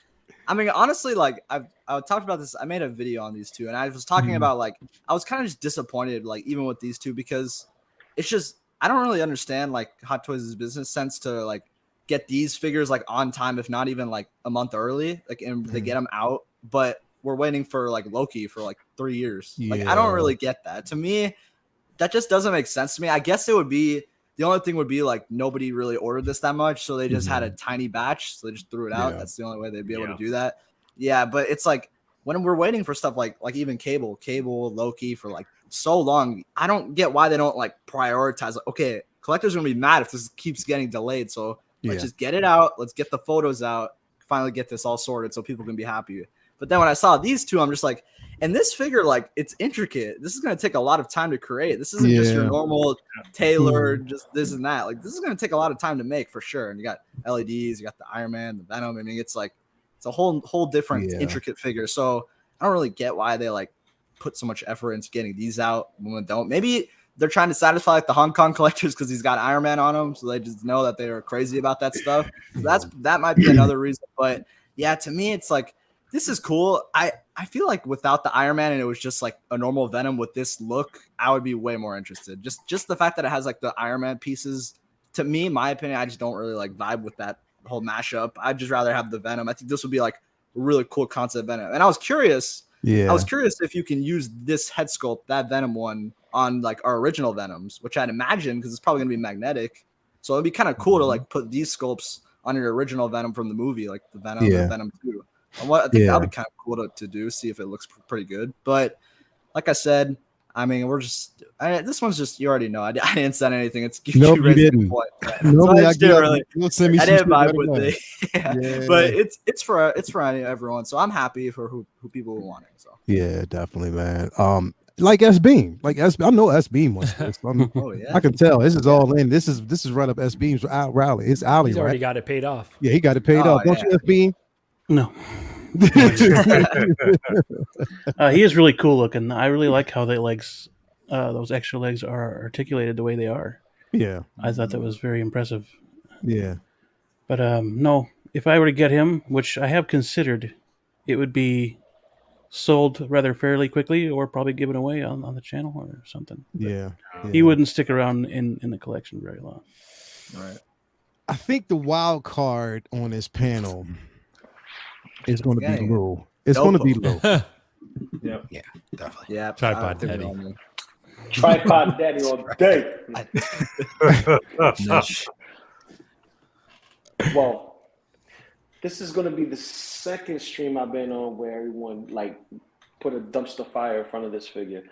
I mean, honestly, like I talked about this. I made a video on these two, and I was talking about like I was kind of just disappointed, like even with these two, because it's just I don't really understand like Hot Toys' business sense to like get these figures like on time, if not even like a month early, like and they get them out, but we're waiting for like Loki for like 3 years. Like I don't really get that. To me, that just doesn't make sense to me. I guess it would be the only thing would be like nobody really ordered this that much, so they just had a tiny batch, so they just threw it out. That's the only way they'd be able to do that. Yeah, but it's like when we're waiting for stuff like even Cable, Loki for like so long, I don't get why they don't like prioritize. Like, okay, collectors are gonna be mad if this keeps getting delayed, so let's just get it out. Let's get the photos out. Finally get this all sorted so people can be happy. But then when I saw these two, I'm just like, and this figure, like, it's intricate. This is going to take a lot of time to create. This isn't just your normal tailored, just this and that. Like, this is going to take a lot of time to make for sure. And you got LEDs, you got the Iron Man, the Venom. I mean, it's like, it's a whole different intricate figure. So I don't really get why they like put so much effort into getting these out when they don't. Maybe they're trying to satisfy like the Hong Kong collectors because he's got Iron Man on him, so they just know that they are crazy about that stuff. So that might be another reason. But yeah, to me, it's like this is cool. I feel like without the Iron Man and it was just like a normal Venom with this look, I would be way more interested. Just the fact that it has like the Iron Man pieces. To me, in my opinion, I just don't really like vibe with that whole mashup. I'd just rather have the Venom. I think this would be like a really cool concept Venom. And I was curious. Yeah, I was curious if you can use this head sculpt, that Venom one, on like our original Venoms, which I'd imagine because it's probably gonna be magnetic. So it'd be kind of cool to like put these sculpts on your original Venom from the movie, like the Venom and Venom 2. I think that'd be kind of cool to do, see if it looks pretty good. But like I said, I mean, this one's just, you already know. I didn't send anything. It's you didn't. Nobody, I didn't vibe with it. Yeah. But it's for everyone. So I'm happy for who people want it. So yeah, definitely, man. Like S Beam, I know S Beam wants this. I can tell this is all in. This is right up S Beam's rally. It's alley. He's already got it paid off. Yeah, he got it paid off. Don't you, S Beam? No. He is really cool looking. I really like how the legs, those extra legs, are articulated the way they are. Yeah, I thought that was very impressive. Yeah, but no, if I were to get him, which I have considered, it would be sold rather fairly quickly, or probably given away on the channel or something. Yeah, he wouldn't stick around in the collection very long. All right. I think the wild card on this panel is going to be low. It's going to be low. Yeah, definitely. Yeah, Tripod Daddy. Tripod Daddy all day. Well, this is going to be the second stream I've been on where everyone like put a dumpster fire in front of this figure,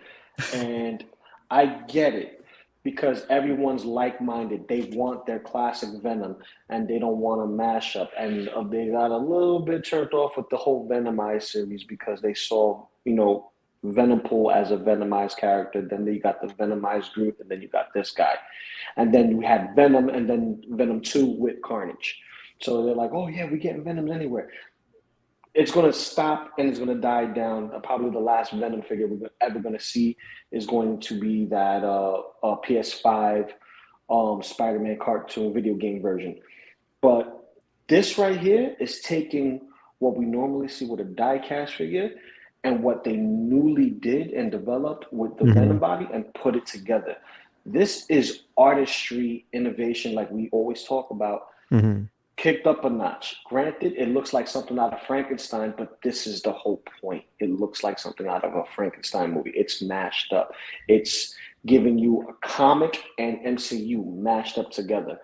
and I get it. Because everyone's like-minded. They want their classic Venom, and they don't want a mashup. And they got a little bit turned off with the whole Venomized series because they saw, Venompool as a Venomized character. Then you got the Venomized group, and then you got this guy. And then we had Venom, and then Venom 2 with Carnage. So they're like, oh, yeah, we're getting Venoms anywhere. It's going to stop and it's going to die down. Probably the last Venom figure we're ever going to see is going to be that PS5 Spider-Man cartoon video game version. But this right here is taking what we normally see with a die-cast figure and what they newly did and developed with the Venom body and put it together. This is artistry, innovation, like we always talk about. kicked up a notch. Granted, it looks like something out of Frankenstein, but this is the whole point. It looks like something out of a Frankenstein movie. It's mashed up. It's giving you a comic and MCU mashed up together.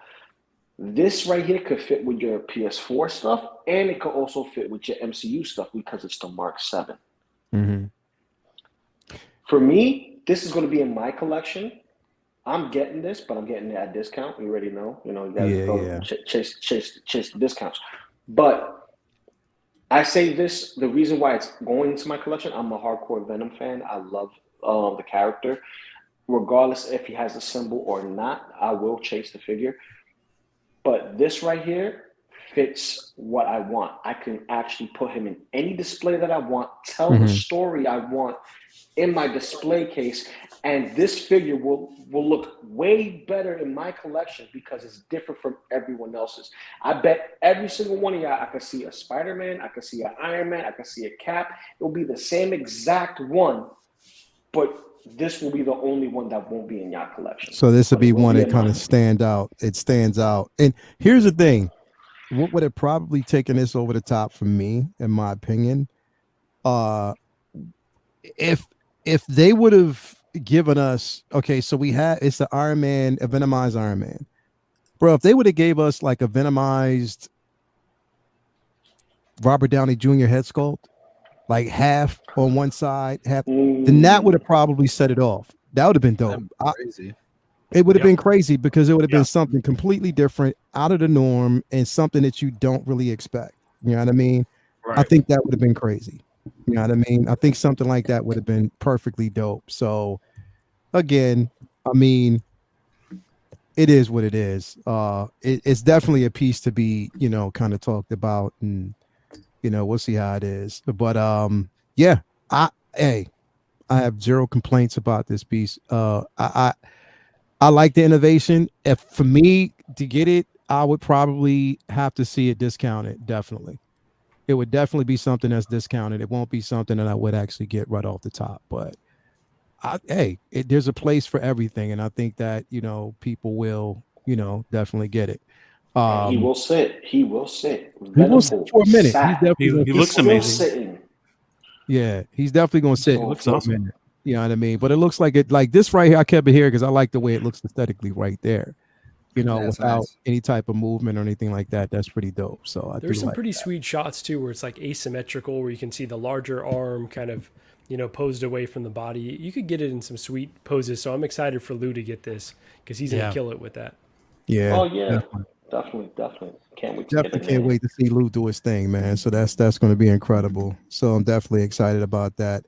This right here could fit with your PS4 stuff, and it could also fit with your MCU stuff because it's the Mark 7. For me, this is going to be in my collection. I'm getting this, but I'm getting it at discount. You already know. You guys chase the discounts. But I say this, the reason why it's going into my collection, I'm a hardcore Venom fan. I love the character. Regardless if he has a symbol or not, I will chase the figure. But this right here fits what I want. I can actually put him in any display that I want, tell the story I want in my display case, and this figure will look way better in my collection because it's different from everyone else's. I bet every single one of y'all, I could see a Spider-Man, I could see an Iron Man, I could see a Cap. It will be the same exact one, but this will be the only one that won't be in your collection. So this would be one that kind of stand out. It stands out. And here's the thing. What would have probably taken this over the top for me, in my opinion, if they would have given us, okay, so it's the Iron Man, a Venomized Iron Man. Bro, if they would have gave us like a Venomized Robert Downey Jr. head sculpt, like half on one side, half, then that would have probably set it off. That would have been dope. Crazy. It would have been crazy because it would have been something completely different, out of the norm, and something that you don't really expect. You know what I mean? Right. I think that would have been crazy. You know what I mean? I think something like that would have been perfectly dope. So again, I mean, it is what it is. It's definitely a piece to be, kind of talked about, and we'll see how it is. But yeah, I have zero complaints about this piece. I like the innovation. If for me to get it, I would probably have to see it discounted. Definitely. It would definitely be something that's discounted. It won't be something that I would actually get right off the top. But there's a place for everything, and I think that people will, definitely get it. He will sit. He will sit. He will sit for a minute. He looks amazing. Sitting. Yeah, he's definitely going to sit. It looks for a awesome. minute. You know what I mean? But it looks like it, like this right here. I kept it here because I like the way it looks aesthetically right there. That's without nice. any type of movement or anything like that. That's pretty dope. So There's some like pretty that. sweet shots too, where it's like asymmetrical, where you can see the larger arm kind of, posed away from the body. You could get it in some sweet poses. So I'm excited for Lou to get this because he's gonna kill it with that. Yeah. Oh yeah, definitely. Can't wait. Definitely can't wait to see Lou do his thing, man. So that's going to be incredible. So I'm definitely excited about that.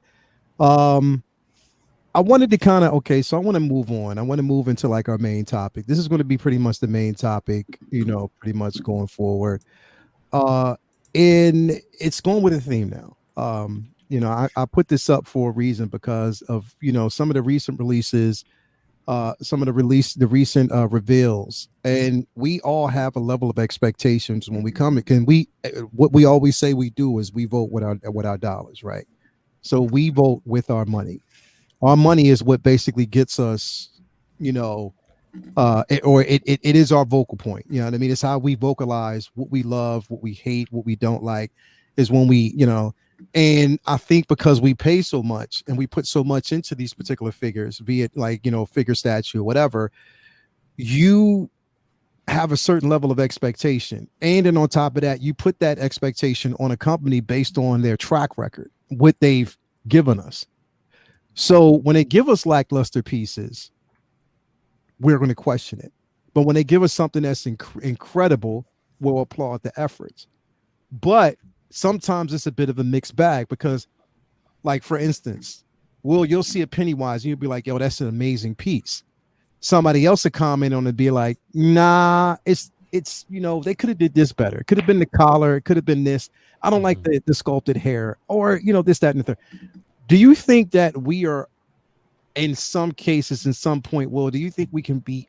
I wanted to kind of so I want to move on. I want to move into like our main topic. This is going to be pretty much the main topic, pretty much going forward. And it's going with a theme now. I put this up for a reason because of some of the recent releases, some of the recent reveals, and we all have a level of expectations when we come. What we always say we do is we vote with our dollars, right? So we vote with our money. Our money is what basically gets us, it is our vocal point. You know what I mean? It's how we vocalize what we love, what we hate, what we don't like, is when we, and I think because we pay so much and we put so much into these particular figures, be it like, figure statue, whatever, you have a certain level of expectation. And then on top of that, you put that expectation on a company based on their track record, what they've given us. So when they give us lackluster pieces, we're going to question it. But when they give us something that's incredible, we'll applaud the efforts. But sometimes it's a bit of a mixed bag because, like, for instance, you'll see a Pennywise and you'll be like, yo, that's an amazing piece. Somebody else would comment on it and be like, nah, it's they could have did this better. It could have been the collar. It could have been this. I don't like the sculpted hair, or, this, that, and the third. Do you think that we are, in some cases, in some point, do you think we can be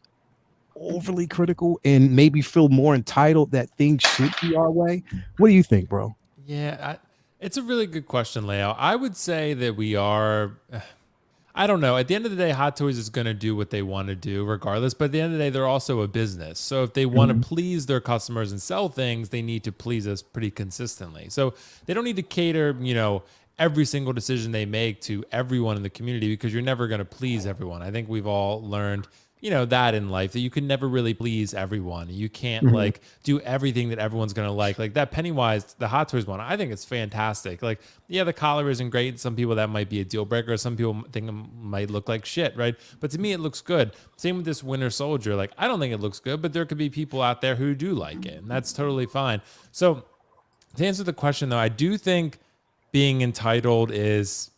overly critical and maybe feel more entitled that things should be our way? What do you think, bro? Yeah, it's a really good question, Leo. I would say that we are. I don't know. At the end of the day, Hot Toys is going to do what they want to do regardless. But at the end of the day, they're also a business. So if they want to please their customers and sell things, they need to please us pretty consistently. So they don't need to cater, every single decision they make to everyone in the community, because you're never going to please everyone. I think we've all learned that in life, that you can never really please everyone. You can't like do everything that everyone's going to like that Pennywise, the Hot Toys one. I think it's fantastic. Like, yeah, the collar isn't great. Some people that might be a deal breaker. Some people think it might look like shit, right? But to me, it looks good. Same with this Winter Soldier. Like, I don't think it looks good, but there could be people out there who do like it, and that's totally fine. So to answer the question though, I do think being entitled is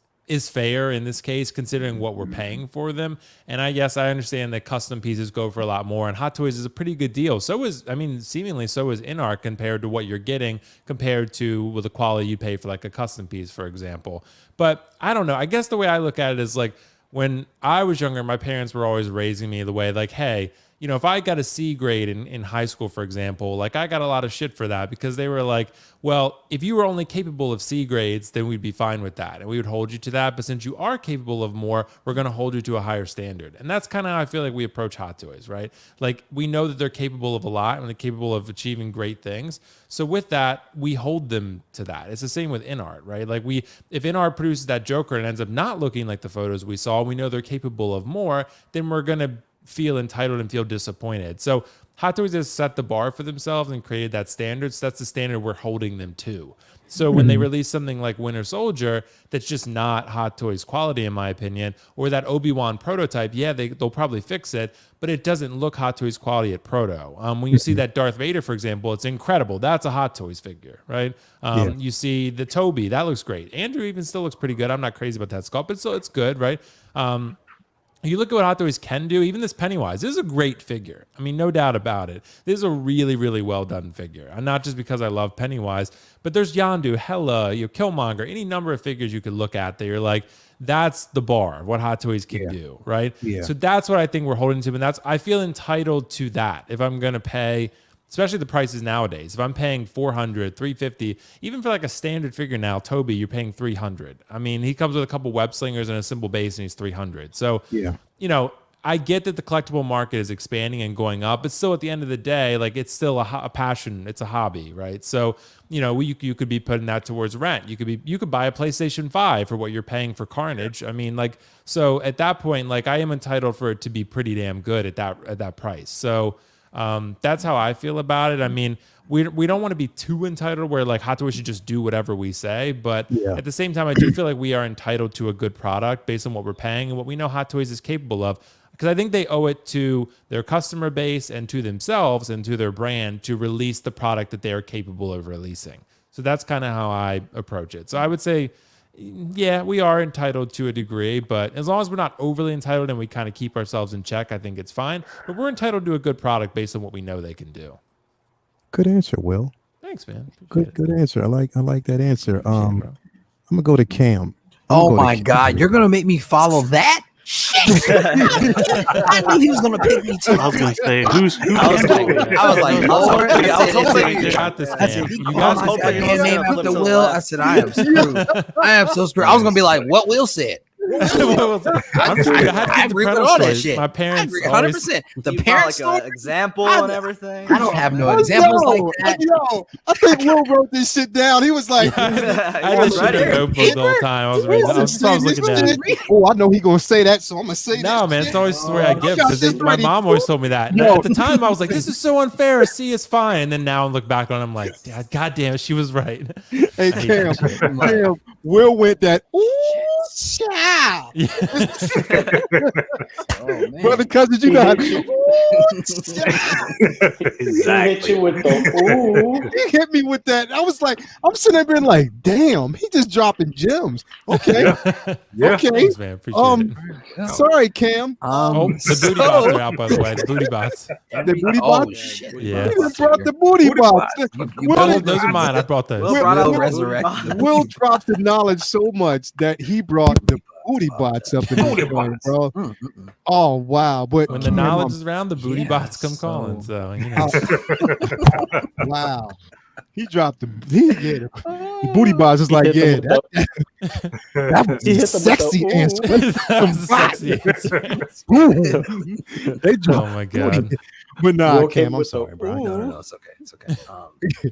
fair in this case, considering what we're paying for them. And I understand that custom pieces go for a lot more, and Hot Toys is a pretty good deal. Seemingly so is InArt compared to what you're getting compared to the quality you pay for like a custom piece, for example. But I don't know. I guess the way I look at it is like, when I was younger, my parents were always raising me the way like, hey, if I got a C grade in high school, for example, like I got a lot of shit for that, because they were like, well, if you were only capable of C grades, then we'd be fine with that. And we would hold you to that. But since you are capable of more, we're going to hold you to a higher standard. And that's kind of how I feel like we approach Hot Toys, right? Like, we know that they're capable of a lot and they're capable of achieving great things. So with that, we hold them to that. It's the same with InArt, right? Like, if InArt produces that Joker and ends up not looking like the photos we saw, we know they're capable of more, then we're going to feel entitled and feel disappointed. So Hot Toys has set the bar for themselves and created that standard. So that's the standard we're holding them to. So when they release something like Winter Soldier, that's just not Hot Toys quality, in my opinion, or that Obi-Wan prototype, yeah, they'll probably fix it, but it doesn't look Hot Toys quality at proto. When you see that Darth Vader, for example, it's incredible. That's a Hot Toys figure, right? You see the Toby, that looks great. Andrew even still looks pretty good. I'm not crazy about that sculpt, but still, it's good, right? You look at what Hot Toys can do, even this Pennywise, this is a great figure. I mean, no doubt about it. This is a really, really well done figure. And not just because I love Pennywise, but there's Yondu, Hela, Killmonger, any number of figures you could look at that you're like, that's the bar of what Hot Toys can do, right? Yeah. So that's what I think we're holding to. And I feel entitled to that. If I'm going to pay, especially the prices nowadays, if I'm paying $400, $350, even for like a standard figure now, Toby, you're paying $300. I mean, he comes with a couple web slingers and a simple base, and he's $300. So, I get that the collectible market is expanding and going up, but still, at the end of the day, like, it's still a passion. It's a hobby, right? So, you could be putting that towards rent. You could buy a PlayStation 5 for what you're paying for Carnage. I mean, like, so at that point, like, I am entitled for it to be pretty damn good at that price. So, that's how I feel about it. I mean, we don't want to be too entitled where like Hot Toys should just do whatever we say, but at the same time, I do feel like we are entitled to a good product based on what we're paying and what we know Hot Toys is capable of, because I think they owe it to their customer base and to themselves and to their brand to release the product that they are capable of releasing. So that's kind of how I approach it. So I would say, yeah, we are entitled to a degree, but as long as we're not overly entitled and we kind of keep ourselves in check, I think it's fine. But we're entitled to a good product based on what we know they can do. Good answer, Will. Thanks, man. Good answer. I like that answer. I'm gonna go to Cam. Oh my God, you're gonna make me follow that? Shit. I knew he was gonna pick me too. I was gonna say who's I was like, Lord, the Will. I said, I am screwed. I am so screwed. I was gonna be like, what Will said. I agree with all that shit. My parents, 100%. The parents, like an example and everything. I don't have no examples like that. Yo, I think Will wrote this shit down. He was like, I just read it the whole time. I was reading. I was looking at it. Oh, I know he gonna say that, so I'm gonna say that. No, man, it's always the way I give, because my mom always told me that. And at the time, I was like, this is so unfair. C is fine. And then now I look back on it, I'm like, God damn it, she was right. Hey, Cam, Will went that, ooh, child. Yeah. Brother cousin, you know how to Hit you with the ooh. He hit me with that. I was like, I'm sitting there being like, damn, he just dropping gems. Okay. Yeah. Okay. Thanks, man. Appreciate it. Sorry, Cam. The booty bots are out, by the way. The booty bots. The booty bots? Shit. Yeah. He brought the booty bots. Those are mine. I brought those. Will dropped the knowledge so much that he brought the booty bots up in the phone, bro. Oh wow! But when the knowledge is around, the booty bots come calling. So wow, He dropped the booty bars is He like, hit them yeah, with that was He a hit them with the, sexy ooh. answer. That was a sexy answer. They Oh dropped my booty. god. But nah, Walk in Cam, I'm with the, sorry, bro. No, ooh. it's okay. It's okay.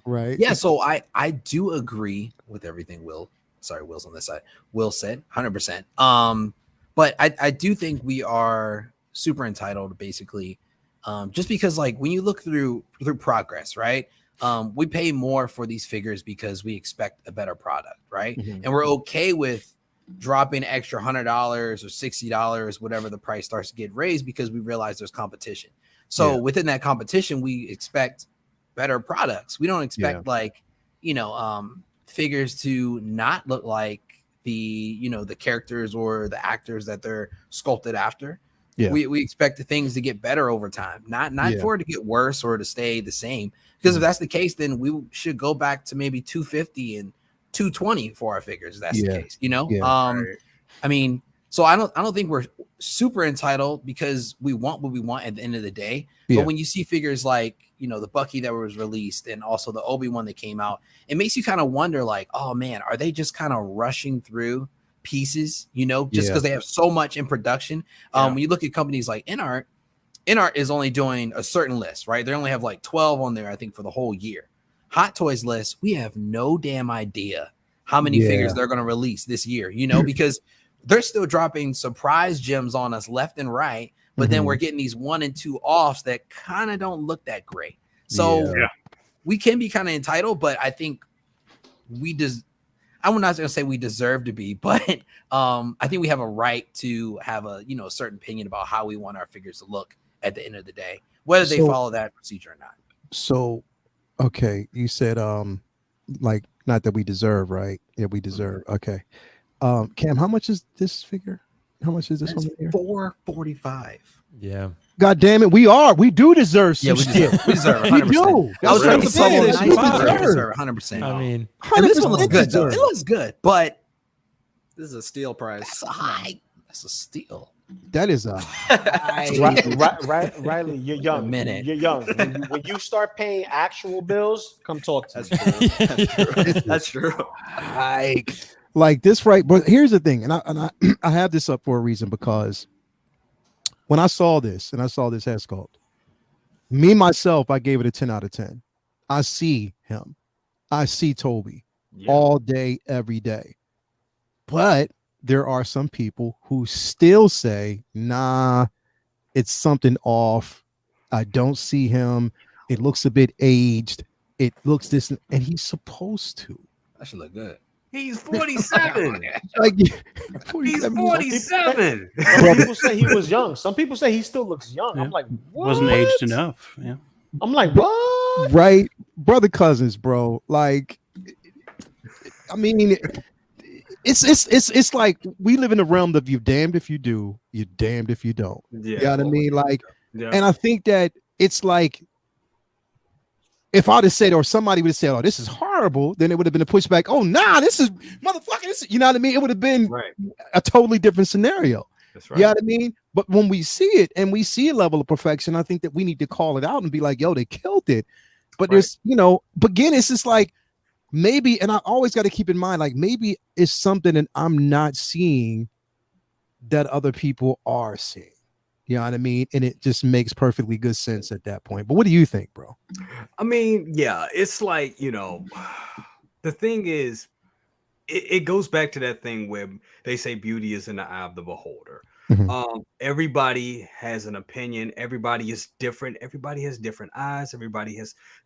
Right? Yeah, so I do agree with everything Will's on this side. Will said 100%. But I do think we are super entitled, basically, just because like when you look through progress, right? We pay more for these figures because we expect a better product, right? Mhm. And we're okay with dropping extra $100 or $60, whatever the price starts to get raised, because we realize there's competition. So within that competition, we expect better products. We don't expect like, figures to not look like the characters or the actors that they're sculpted after. Yeah. We expect the things to get better over time, not for it to get worse or to stay the same. Because if that's the case, then we should go back to maybe 250 and 220 for our figures. If that's the case, I mean, so I don't think we're super entitled because we want what we want at the end of the day. But when you see figures like, the Bucky that was released and also the Obi-Wan that came out, it makes you kind of wonder like, oh man, are they just kind of rushing through pieces, just because they have so much in production? When you look at companies like InArt is only doing a certain list, right? They only have like 12 on there, I think, for the whole year. Hot Toys list, we have no damn idea how many figures they're going to release this year, because they're still dropping surprise gems on us left and right, but then we're getting these 1 and 2 offs that kind of don't look that great. So we can be kind of entitled, but I think I'm not going to say we deserve to be, but I think we have a right to have a certain opinion about how we want our figures to look at the end of the day, whether they follow that procedure or not. So, okay, you said like not that we deserve, right? Yeah, we deserve. Okay. Cam, how much is this figure? How much is this one here? $445. Yeah. God damn it, we do deserve some shit. We deserve 100%. We do. I was trying to say say this. we deserve 100%. I mean, and this one looks good though. It looks good, but This is a steal price. That's a steal. That is a Riley, you're young. A minute. You're young. When you start paying actual bills, come talk to me. That's true. like this, right? But here's the thing, and I I have this up for a reason, because when I saw this head sculpt, me myself, I gave it a 10 out of 10. I see him. I see Toby all day, every day. But there are some people who still say, nah, it's something off. I don't see him. It looks a bit aged. It looks this, and he's supposed to. That should look good. He's 47. Like, He's 47. Some people say he was young. Some people say he still looks young. Yeah. I'm like, what? Wasn't aged enough. Yeah. I'm like, what? right, brother cousins, bro. Like, I mean, it's like we live in the realm of you damned if you do, you damned if you don't. Yeah. You know what I mean? Like, Yeah. and I think that it's like, if I'd have said, or somebody would have said, oh, this is horrible, then it would have been a pushback. Oh, nah, this is motherfucker. This is, you know what I mean? It would have been a totally different scenario. That's right. You know what I mean? But when we see it and we see a level of perfection, I think that we need to call it out and be like, yo, they killed it. But there's, but again, it's just like, maybe, and I always got to keep in mind, like, maybe it's something that I'm not seeing that other people are seeing. You know what I mean? And it just makes perfectly good sense at that point. But what do you think, bro? I mean, yeah, it's like, the thing is, it goes back to that thing where they say beauty is in the eye of the beholder. Mhm. Everybody has an opinion. Everybody is different. Everybody has different eyes.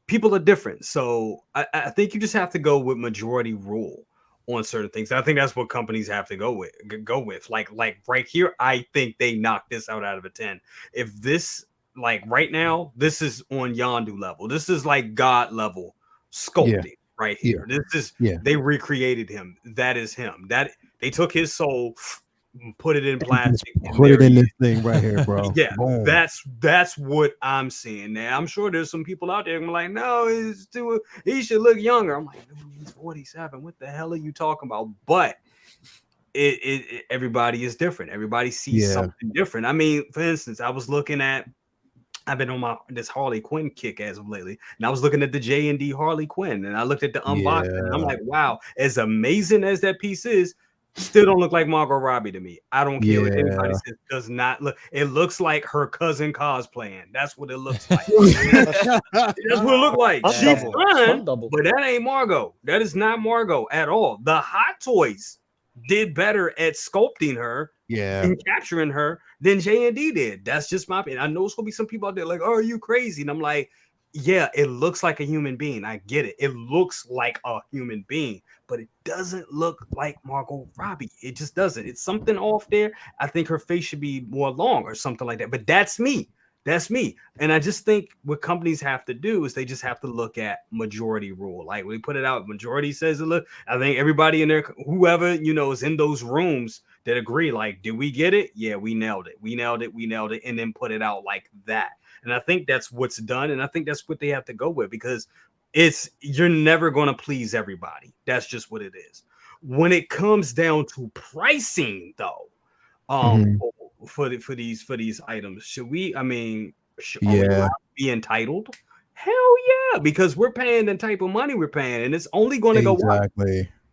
People are different. So I think you just have to go with majority rule on certain things. I think that's what companies have to go with. Like right here, I think they knocked this out of a 10. If this, like right now, this is on Yondu level. This is like God level sculpting right here. This is they recreated him. That is him. That they took his soul, put it in plastic, Put it in this thing right here, bro. Yeah, Boom. that's what I'm seeing now. I'm sure there's some people out there who are like, no, he should look younger. I'm like, he's 47. What the hell are you talking about? But everybody is different. Everybody sees something different. I mean, for instance, I was looking at I've been on this Harley Quinn kick as of lately, and I was looking at the J&D Harley Quinn, and I looked at the unboxing, and I'm like, wow, as amazing as that piece is, still don't look like Margot Robbie to me. I don't care what anybody says. Does not look. It looks like her cousin cosplaying. That's what it looks like. That's what it looked like. She's fine, but that ain't Margot. That is not Margot at all. The Hot Toys did better at sculpting her and capturing her than J&D did. That's just my opinion. I know it's gonna be some people out there like, oh, are you crazy? And I'm like, yeah, it looks like a human being. I get it. It looks like a human being, but it doesn't look like Margot Robbie. It just doesn't. It's something off there. I think her face should be more long or something like that. But that's me. That's me. And I just think what companies have to do is they just have to look at majority rule. Like we put it out, majority says it. Look, I think everybody in there, whoever, is in those rooms that agree, like, did we get it? Yeah, we nailed it. We nailed it. We nailed it. And then put it out like that. And I think that's what's done. And I think that's what they have to go with, because you're never going to please everybody. That's just what it is. When it comes down to pricing, though, for these items, should we be entitled? Hell yeah, because we're paying the type of money we're paying, and it's only going to go up.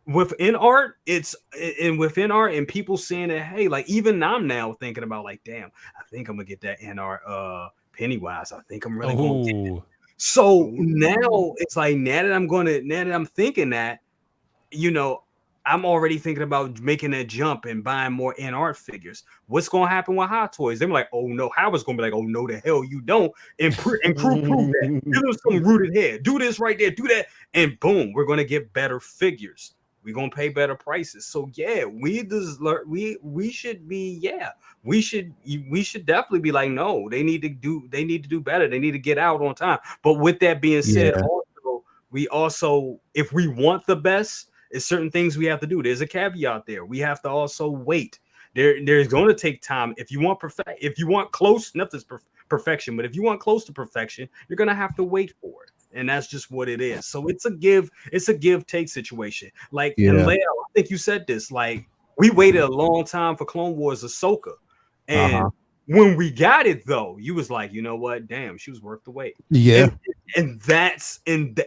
Within art, and people saying that, hey, like even I'm now thinking about like, damn, I think I'm gonna get that NR Pennywise. I think I'm really going to get it. So now it's like, now that I'm thinking that, I'm already thinking about making that jump and buying more art figures. What's going to happen with Hot Toys? They're like, oh no, Howard's going to be like, oh no, the hell you don't. And crew prove that. Give them some rooted hair. Do this right there. Do that. And boom, we're going to get better figures. We're gonna pay better prices. So yeah, we should definitely be like, no, they need to do better. They need to get out on time. But with that being said, also, if we want the best, there's certain things we have to do. There's a caveat there. We have to also wait. There's going to take time. If you want close, nothing's perfection, but if you want close to perfection, you're gonna have to wait for it. And that's just what it is. So it's a give take situation. Like, and Leo, I think you said this, like, we waited a long time for Clone Wars Ahsoka. And when we got it, though, you was like, you know what? Damn, she was worth the wait. Yeah. And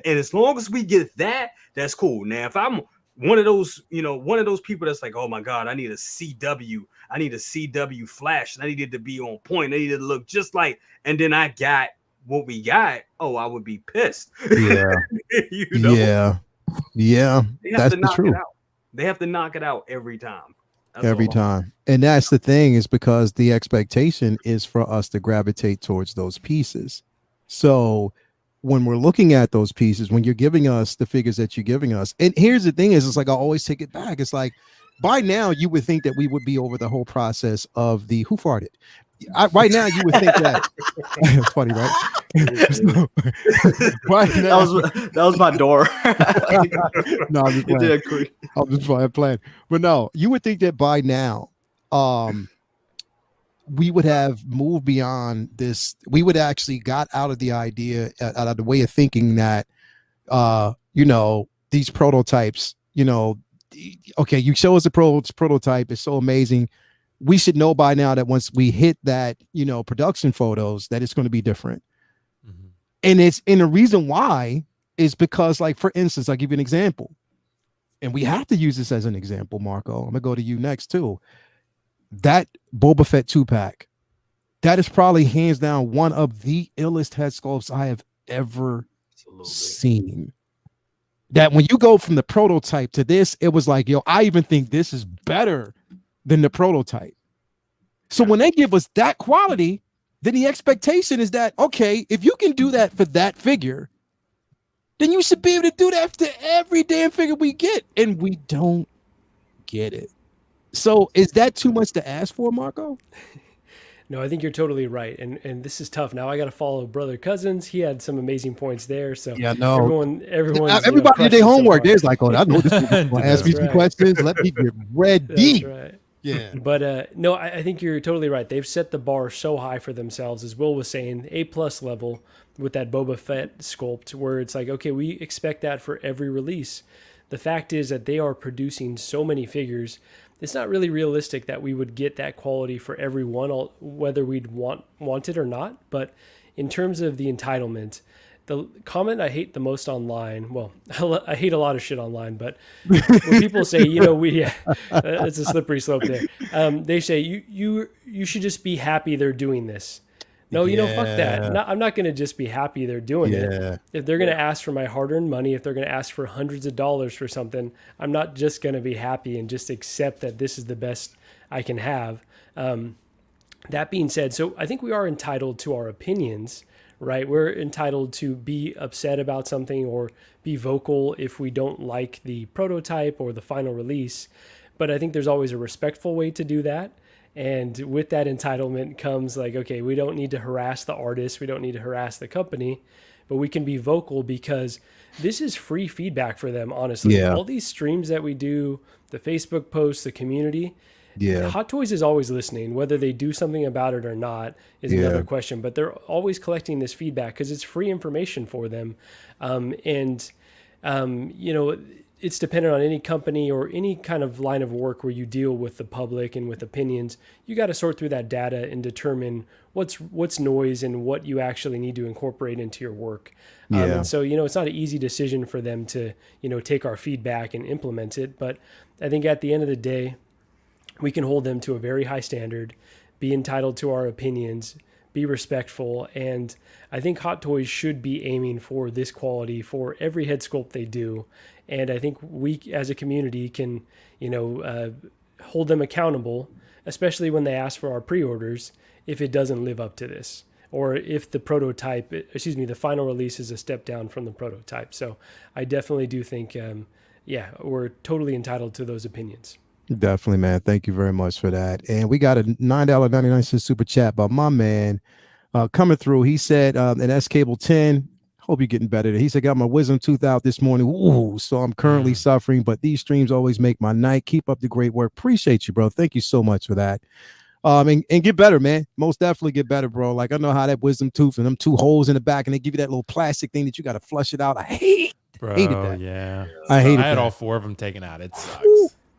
as long as we get that, that's cool. Now, if I'm one of those people that's like, oh my God, I need a CW flash, and I needed to be on point. I needed to look just like, and then I got what we got, I would be pissed. Yeah. Yeah. That's the truth. They have to knock it out every time. Every time. And that's the thing, is because the expectation is for us to gravitate towards those pieces. So when we're looking at those pieces, when you're giving us the figures that you're giving us, and here's the thing is, it's like, I always take it back. It's like, by now you would think that we would be over the whole process of the who farted. Right now, you would think that. It's funny, right? That was my door. No, I'm just playing. But no, you would think that by now, we would have moved beyond this. We would actually got out of the idea, out of the way of thinking that, these prototypes, okay, you show us a prototype, it's so amazing. We should know by now that once we hit that, production photos, that it's going to be different. And the reason why is because, like, for instance, I'll give you an example, and we have to use this as an example, Marco. I'm gonna go to you next too. That Boba Fett 2-pack, that is probably hands down one of the illest head sculpts I have ever seen. That when you go from the prototype to this, it was like, I even think this is better than the prototype. So when they give us that quality, then the expectation is that, okay, if you can do that for that figure, then you should be able to do that to every damn figure we get. And we don't get it. So is that too much to ask for, Marco? No, I think you're totally right. And this is tough. Now I got to follow Brother Cousins. He had some amazing points there. So yeah, no, everybody did their homework. There's like, I know this is going to ask me some questions. Let me get ready. That's right. Yeah. But no, I think you're totally right. They've set the bar so high for themselves, as Will was saying, A+ level with that Boba Fett sculpt, where it's like, okay, we expect that for every release. The fact is that they are producing so many figures. It's not really realistic that we would get that quality for every one, whether we'd want it or not. But in terms of the entitlement, the comment I hate the most online, well, I hate a lot of shit online, but when people say, it's a slippery slope there. They say you should just be happy they're doing this. No, fuck that. I'm not going to just be happy they're doing it. If they're going to ask for my hard-earned money, if they're going to ask for hundreds of dollars for something, I'm not just going to be happy and just accept that this is the best I can have. That being said, so I think we are entitled to our opinions, right? We're entitled to be upset about something or be vocal if we don't like the prototype or the final release. But I think there's always a respectful way to do that. And with that entitlement comes like, okay, we don't need to harass the artist. We don't need to harass the company, but we can be vocal because this is free feedback for them, honestly. Yeah. All these streams that we do, the Facebook posts, the community, Yeah. Hot Toys is always listening. Whether they do something about it or not is another question, but they're always collecting this feedback because it's free information for them. It's dependent on any company or any kind of line of work where you deal with the public and with opinions. You got to sort through that data and determine what's noise and what you actually need to incorporate into your work. And so, it's not an easy decision for them to, take our feedback and implement it. But I think at the end of the day, we can hold them to a very high standard, be entitled to our opinions, be respectful. And I think Hot Toys should be aiming for this quality for every head sculpt they do. And I think we as a community can, hold them accountable, especially when they ask for our pre-orders, if it doesn't live up to this, or if the the final release is a step down from the prototype. So I definitely do think, we're totally entitled to those opinions. Definitely, man. Thank you very much for that. And we got a $9.99 super chat by my man coming through. He said, and that's Cable 10. Hope you're getting better. He said, got my wisdom tooth out this morning. Ooh, so I'm currently suffering, but these streams always make my night. Keep up the great work. Appreciate you, bro. Thank you so much for that. And get better, man. Most definitely get better, bro. Like I know how that wisdom tooth and them two holes in the back, and they give you that little plastic thing that you got to flush it out. I hated that. Yeah. I hated I had that. all 4 of them taken out. It sucks.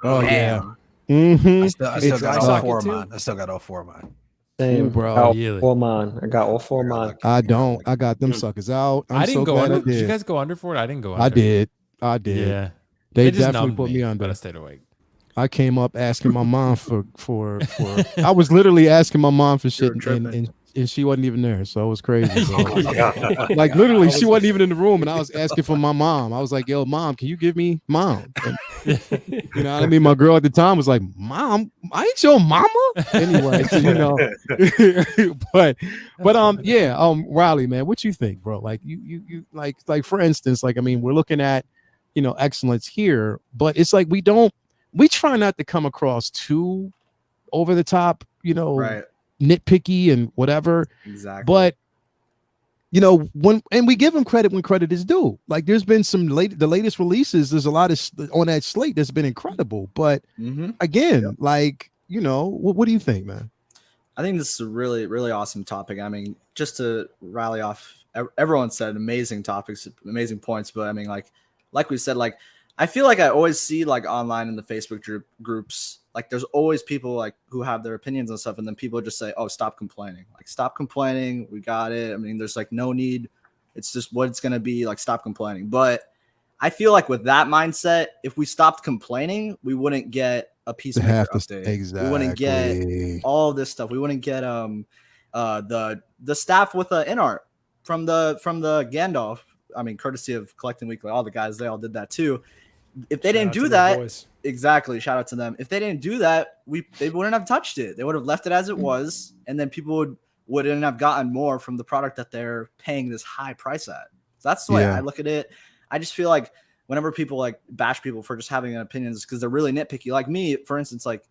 Oh yeah. I still got all socket 4 of too? mine. I still got all 4 of mine. Same, bro. All Really? 4 mine. I got all 4 of mine. I don't. I got them suckers out. I'm I didn't so go glad under. I Did you did. guys go under for it? I didn't go under. I did. Yeah. They It just definitely numbed put me under. but I stayed awake. I came up asking my mom for I was literally asking my mom for shit and she wasn't even there. So it was crazy. Bro. Like literally she wasn't even in the room and I was asking for my mom. I was like, yo, mom, can you give me mom? And, you know what I mean? My girl at the time was like, Mom, I ain't your mama. Anyway, so, but Riley, man, what you think, bro? Like you like for instance, like I mean, we're looking at excellence here, but it's like we try not to come across too over the top, Right. nitpicky and whatever. Exactly. But when we give them credit when credit is due. Like there's been the latest releases. There's a lot of on that slate that's been incredible. But again, like what do you think, man? I think this is a really, really awesome topic. I mean, just to rally off, everyone said amazing topics, amazing points. But I mean, like we said, like I feel like I always see like online in the Facebook groups, like there's always people like who have their opinions and stuff, and then people just say, "Oh, stop complaining! Like stop complaining. We got it." I mean, there's like no need. It's just what it's gonna be. Like stop complaining. But I feel like with that mindset, if we stopped complaining, we wouldn't get a Peacemaker update. Exactly. We wouldn't get all this stuff. We wouldn't get the staff with in art from the Gandalf. I mean, courtesy of Collecting Weekly, all the guys, they all did that too. If they didn't do that, exactly, shout out to them. If they didn't do that, they wouldn't have touched it. They would have left it as it was, and then people wouldn't have gotten more from the product that they're paying this high price at. So that's the way I look at it. I just feel like whenever people like bash people for just having opinions because they're really nitpicky, like me, for instance, like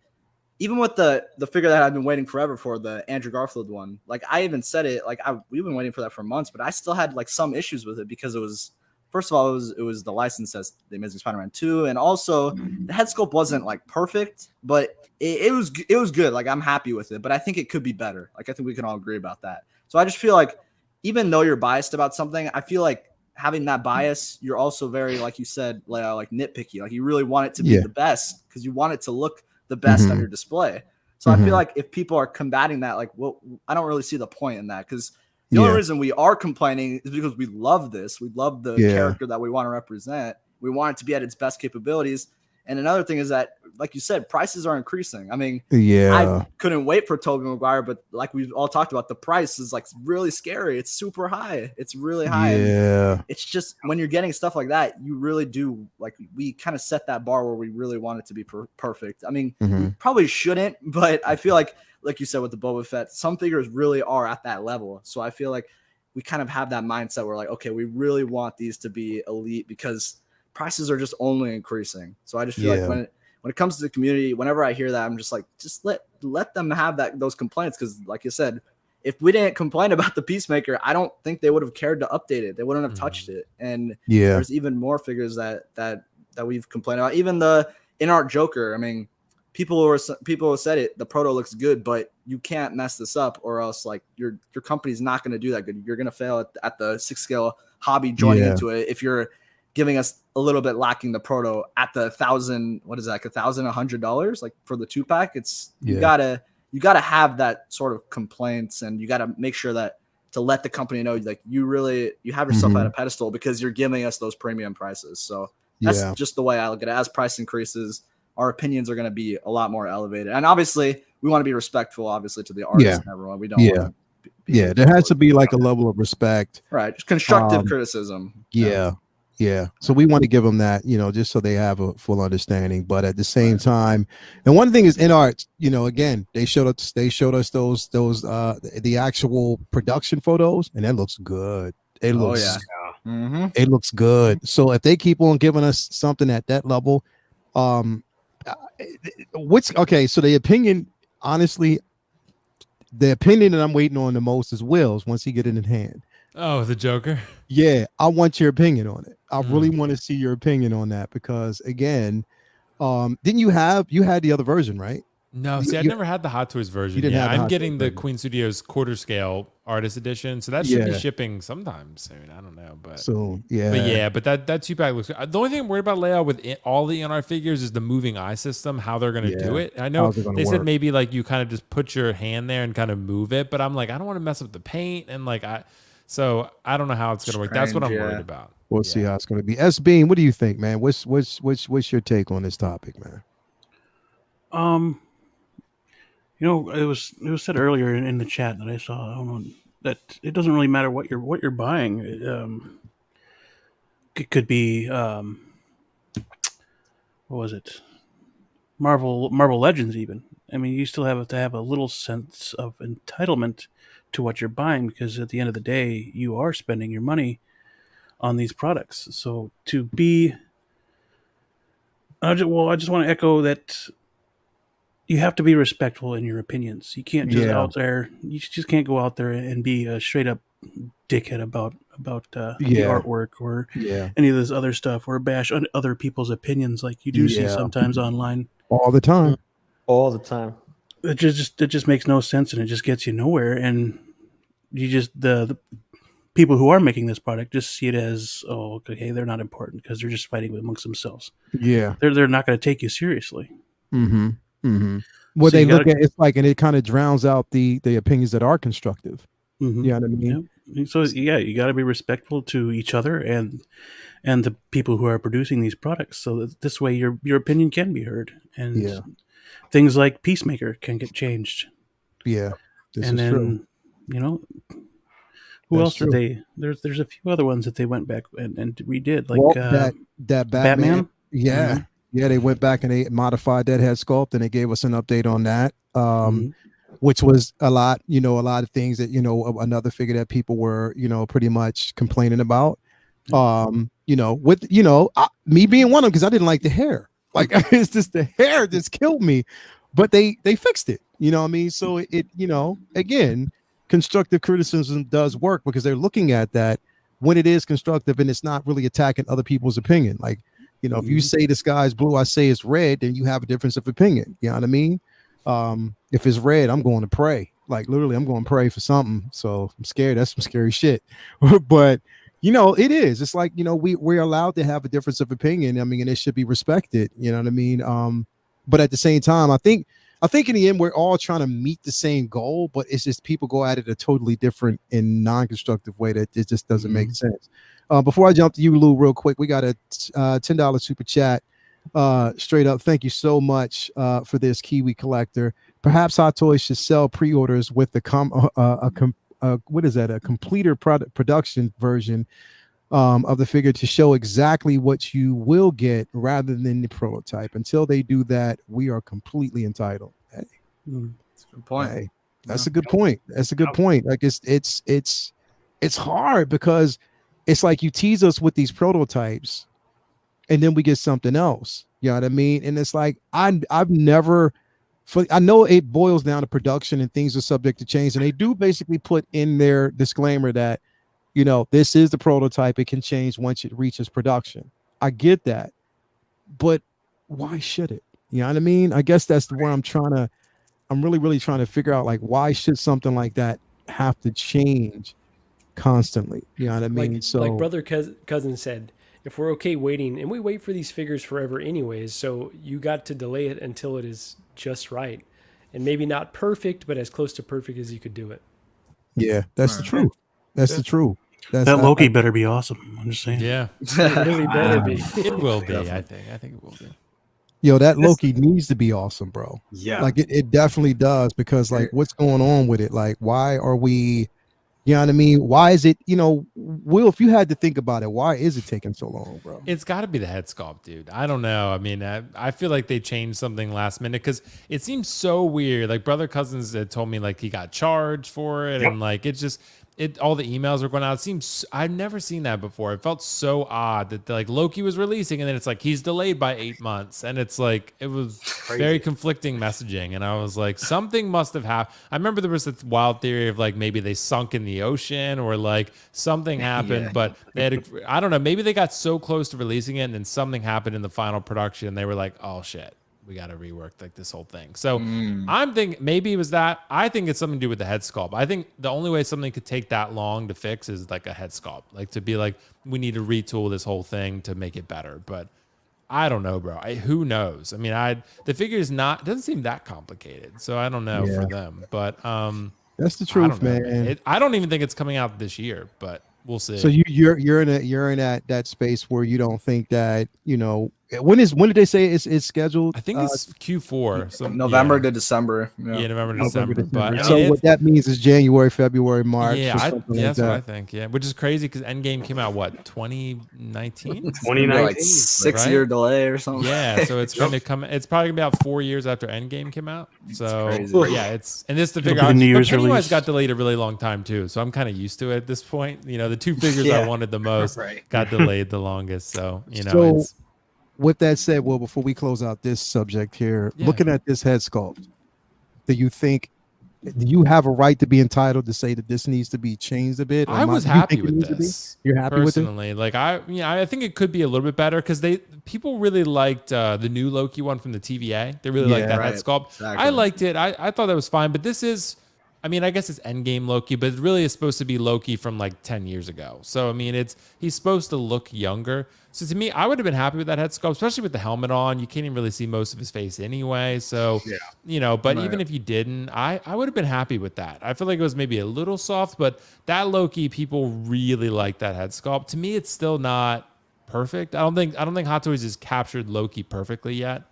even with the figure that I've been waiting forever for, the Andrew Garfield one, like I even said it, like we've been waiting for that for months, but I still had like some issues with it because it was. First of all, it was the license as The Amazing Spider-Man 2, and also the head sculpt wasn't like perfect, but it was good. Like I'm happy with it, but I think it could be better. Like I think we can all agree about that. So I just feel like even though you're biased about something, I feel like having that bias, you're also very, like you said, like nitpicky. Like you really want it to be the best because you want it to look the best on your display. So I feel like if people are combating that, like, well, I don't really see the point in that because The only reason we are complaining is because we love this. We love the character that we want to represent. We want it to be at its best capabilities. And another thing is that, like you said, prices are increasing. I mean, I couldn't wait for Tobey Maguire, but like we've all talked about, the price is like really scary. It's super high. It's really high. Yeah. And it's just when you're getting stuff like that, you really do like we kind of set that bar where we really want it to be perfect. I mean, we probably shouldn't, but I feel like you said with the Boba Fett, some figures really are at that level. So I feel like we kind of have that mindset where like, okay, we really want these to be elite because prices are just only increasing. So I just feel like when it comes to the community, whenever I hear that, I'm just like, just let them have those complaints. Cause like you said, if we didn't complain about the Peacemaker, I don't think they would have cared to update it. They wouldn't have touched it. And there's even more figures that we've complained about. Even the in-art Joker. I mean, people have said it, the proto looks good, but you can't mess this up or else like your company's not going to do that good. You're going to fail at the 6 scale hobby joining into it. If you're giving us a little bit lacking the proto at the $1,000, what is that, like $1,100 like for the 2-pack, it's you gotta have that sort of complaints, and you gotta make sure that to let the company know like you have yourself at a pedestal because you're giving us those premium prices. So that's just the way I look at it. As price increases, our opinions are going to be a lot more elevated, and obviously we want to be respectful, obviously, to the artists and everyone. We don't. There has to be like a level of respect, right? Just constructive criticism. Yeah. So we want to give them that, just so they have a full understanding. But at the same time, and one thing is in art, again, they showed us those the actual production photos, and that looks good. It looks it looks good. So if they keep on giving us something at that level, so the opinion, honestly, the opinion that I'm waiting on the most is Will's once he get it in hand. Oh, the Joker. Yeah, I want your opinion on it. I really want to see your opinion on that because again, didn't you had the other version, right? No, see, I've never had the Hot Toys version. I'm getting the Queen Studios quarter scale artist edition, so that should be shipping sometime soon. I don't know, but that 2-pack looks good. The only thing I'm worried about, Leia, with all the NR figures is the moving eye system, how they're going to do it. I know they said maybe like you kind of just put your hand there and kind of move it, but I'm like, I don't want to mess up the paint and so I don't know how it's going to work. That's what I'm worried about. We'll see how it's going to be. S Bean, what do you think, man? What's your take on this topic, man? It was said earlier in the chat that I saw. I don't know, that it doesn't really matter what you're buying. It could be what was it? Marvel Legends even. I mean, you still have to have a little sense of entitlement to what you're buying because at the end of the day, you are spending your money on these products. So I just want to echo that you have to be respectful in your opinions. You can't just you just can't go out there and be a straight up dickhead about the artwork or any of this other stuff or bash on other people's opinions like you do see sometimes online. All the time. It just makes no sense and it just gets you nowhere. And you just the people who are making this product just see it as they're not important because they're just fighting amongst themselves. Yeah, they're not going to take you seriously. Well, so they look at it's like, and it kind of drowns out the opinions that are constructive. You know what I mean? Yeah. So you got to be respectful to each other and the people who are producing these products, so that this way your opinion can be heard and things like Peacemaker can get changed. Yeah, and then true. Who else did they? There's a few other ones that they went back and redid, like that Batman. Yeah. Yeah, they went back and they modified that head sculpt and they gave us an update on that, which was a lot of things that, another figure that people were, pretty much complaining about. Me being one of them, because I didn't like the hair. Like, it's just the hair just killed me. But they fixed it. You know what I mean? So it again, constructive criticism does work because they're looking at that when it is constructive and it's not really attacking other people's opinion. Like, if you say the sky's blue, I say it's red, then you have a difference of opinion. You know what I mean? If it's red, I'm going to pray. Like literally, I'm going to pray for something. So I'm scared. That's some scary shit. But it is. It's like, we're allowed to have a difference of opinion. I mean, and it should be respected. You know what I mean? But at the same time, I think I think in the end we're all trying to meet the same goal, but it's just people go at it a totally different and non-constructive way that it just doesn't make sense. Before I jump to you, Lou, real quick, we got a $10 super chat. Straight up, thank you so much for this, Kiwi Collector. Perhaps Hot Toys should sell pre-orders with the what is that? A completer production version of the figure to show exactly what you will get rather than the prototype. Until they do that, we are completely entitled. Hey, That's a good point. Hey, that's a good point. That's a good point. Like it's hard because it's like you tease us with these prototypes and then we get something else. You know what I mean? And it's like I've never I know it boils down to production and things are subject to change, and they do basically put in their disclaimer that, you know, this is the prototype. It can change once it reaches production. I get that, but why should it? You know what I mean? I guess that's where I'm really, really trying to figure out, like, why should something like that have to change constantly? You know what I mean? Like brother cousin said, if we're okay waiting, and we wait for these figures forever anyways, so you got to delay it until it is just right, and maybe not perfect, but as close to perfect as you could do it. Yeah, that's the truth. That's the truth. That Loki better be awesome. I'm just saying. Yeah, It really better be. it will be. I think it will be. Yo, that Loki needs to be awesome, bro. Yeah. Like it definitely does, because like what's going on with it? Like, why are we, you know what I mean? Why is it, you know, Will, if you had to think about it, why is it taking so long, bro? It's got to be the head sculpt, dude. I don't know. I mean, I feel like they changed something last minute because it seems so weird. Like brother Cousins had told me like he got charged for it, and like all the emails were going out. It seems I've never seen that before. It felt so odd that like Loki was releasing and then it's like he's delayed by 8 months, and it's like it was very conflicting messaging. And I was like, something must have happened. I remember there was this wild theory of like maybe they sunk in the ocean or like something happened, but they had I don't know. Maybe they got so close to releasing it and then something happened in the final production. And they were like, oh shit, we got to rework like this whole thing. So I'm thinking maybe it was that. I think it's something to do with the head sculpt. I think the only way something could take that long to fix is like a head sculpt, like to be like, we need to retool this whole thing to make it better. But I don't know, bro. Who knows? I mean, the figure doesn't seem that complicated. So I don't know for them, but that's the truth, man. I don't even think it's coming out this year, but we'll see. So you're in that space where you don't think that, you know, when did they say it's scheduled? I think it's Q4, so November to December. Yeah, November to December. But so what that means is January, February, March. Yeah, that's what I think. Yeah, which is crazy because Endgame came out 2019. 2019, like 6-year delay or something. Yeah, so it's going to come. It's probably gonna be about 4 years after Endgame came out. So yeah, and this to figure out. But Pennywise got delayed a really long time too, so I'm kind of used to it at this point. You know, the two figures I wanted the most got delayed the longest. So you know. With that said, well, before we close out this subject here, looking at this head sculpt, do you have a right to be entitled to say that this needs to be changed a bit? I was happy with this. You're happy personally. with it? Like I think it could be a little bit better because people really liked the new Loki one from the TVA. They really liked that head sculpt. Exactly. I liked it. I thought that was fine, but this is. I mean, I guess it's Endgame Loki, but it really is supposed to be Loki from like 10 years ago. So, I mean, he's supposed to look younger. So to me, I would have been happy with that head sculpt, especially with the helmet on. You can't even really see most of his face anyway. So, you know, but even if you didn't, I would have been happy with that. I feel like it was maybe a little soft, but that Loki, people really like that head sculpt. To me, it's still not perfect. I don't think Hot Toys has captured Loki perfectly yet.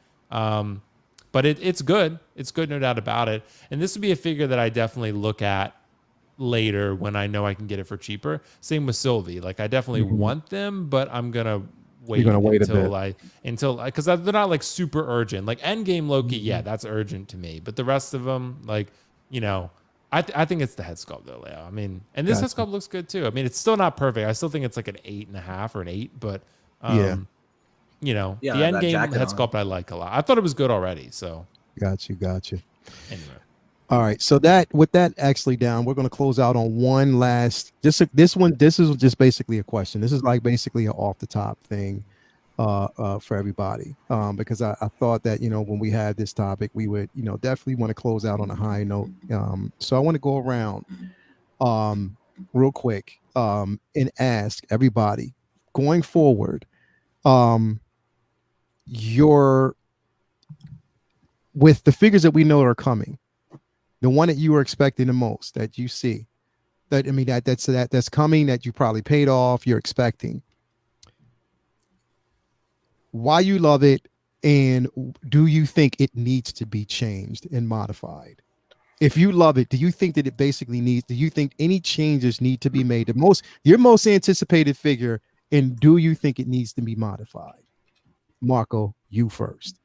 But it's good. It's good, no doubt about it. And this would be a figure that I definitely look at later when I know I can get it for cheaper. Same with Sylvie. Like I definitely want them, but I'm gonna wait until because they're not like super urgent. Like Endgame Loki, that's urgent to me. But the rest of them, like, you know, I think it's the head sculpt though, Leo. I mean, and this head sculpt looks good too. I mean, it's still not perfect. I still think it's like an 8.5 or an 8, but you know, the Endgame head sculpt I like a lot. I thought it was good already. So got you. Anyway. All right. So with that actually down, we're going to close out on one last. This is just basically a question. This is like basically an off the top thing for everybody because I thought that, you know, when we had this topic, we would, you know, definitely want to close out on a high note. So I want to go around real quick and ask everybody going forward. with the figures that we know are coming, the one that you were expecting the most, that you see, that's coming, that you probably paid off, you're expecting, why you love it, and do you think it needs to be changed and modified? If you love it, do you think that it basically needs, do you think any changes need to be made? Your most anticipated figure, and do you think it needs to be modified? Marco, you first.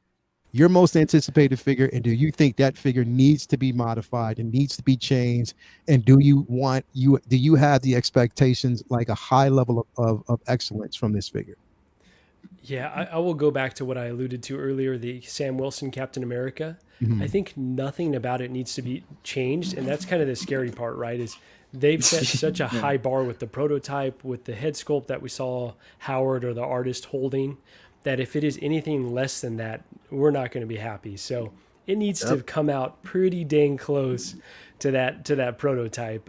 Your most anticipated figure, and do you think that figure needs to be modified and needs to be changed? And do you have the expectations, like a high level of excellence from this figure? Yeah, I will go back to what I alluded to earlier, the Sam Wilson Captain America. Mhm. I think nothing about it needs to be changed, and that's kind of the scary part, right? Is they've set such a high bar with the prototype, with the head sculpt that we saw Howard or the artist holding, that if it is anything less than that, we're not going to be happy. So it needs to come out pretty dang close to that prototype,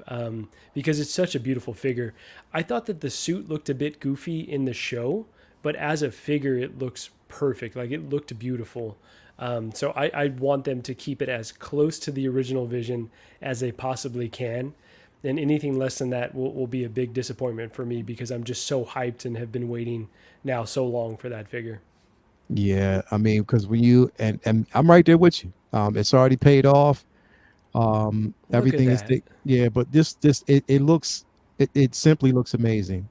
because it's such a beautiful figure. I thought that the suit looked a bit goofy in the show, but as a figure, it looks perfect. Like, it looked beautiful. So I want them to keep it as close to the original vision as they possibly can. And anything less than that will be a big disappointment for me, because I'm just so hyped and have been waiting now so long for that figure. Yeah, I mean, because when you and I'm right there with you. It's already paid off. Everything is that. but it simply looks amazing.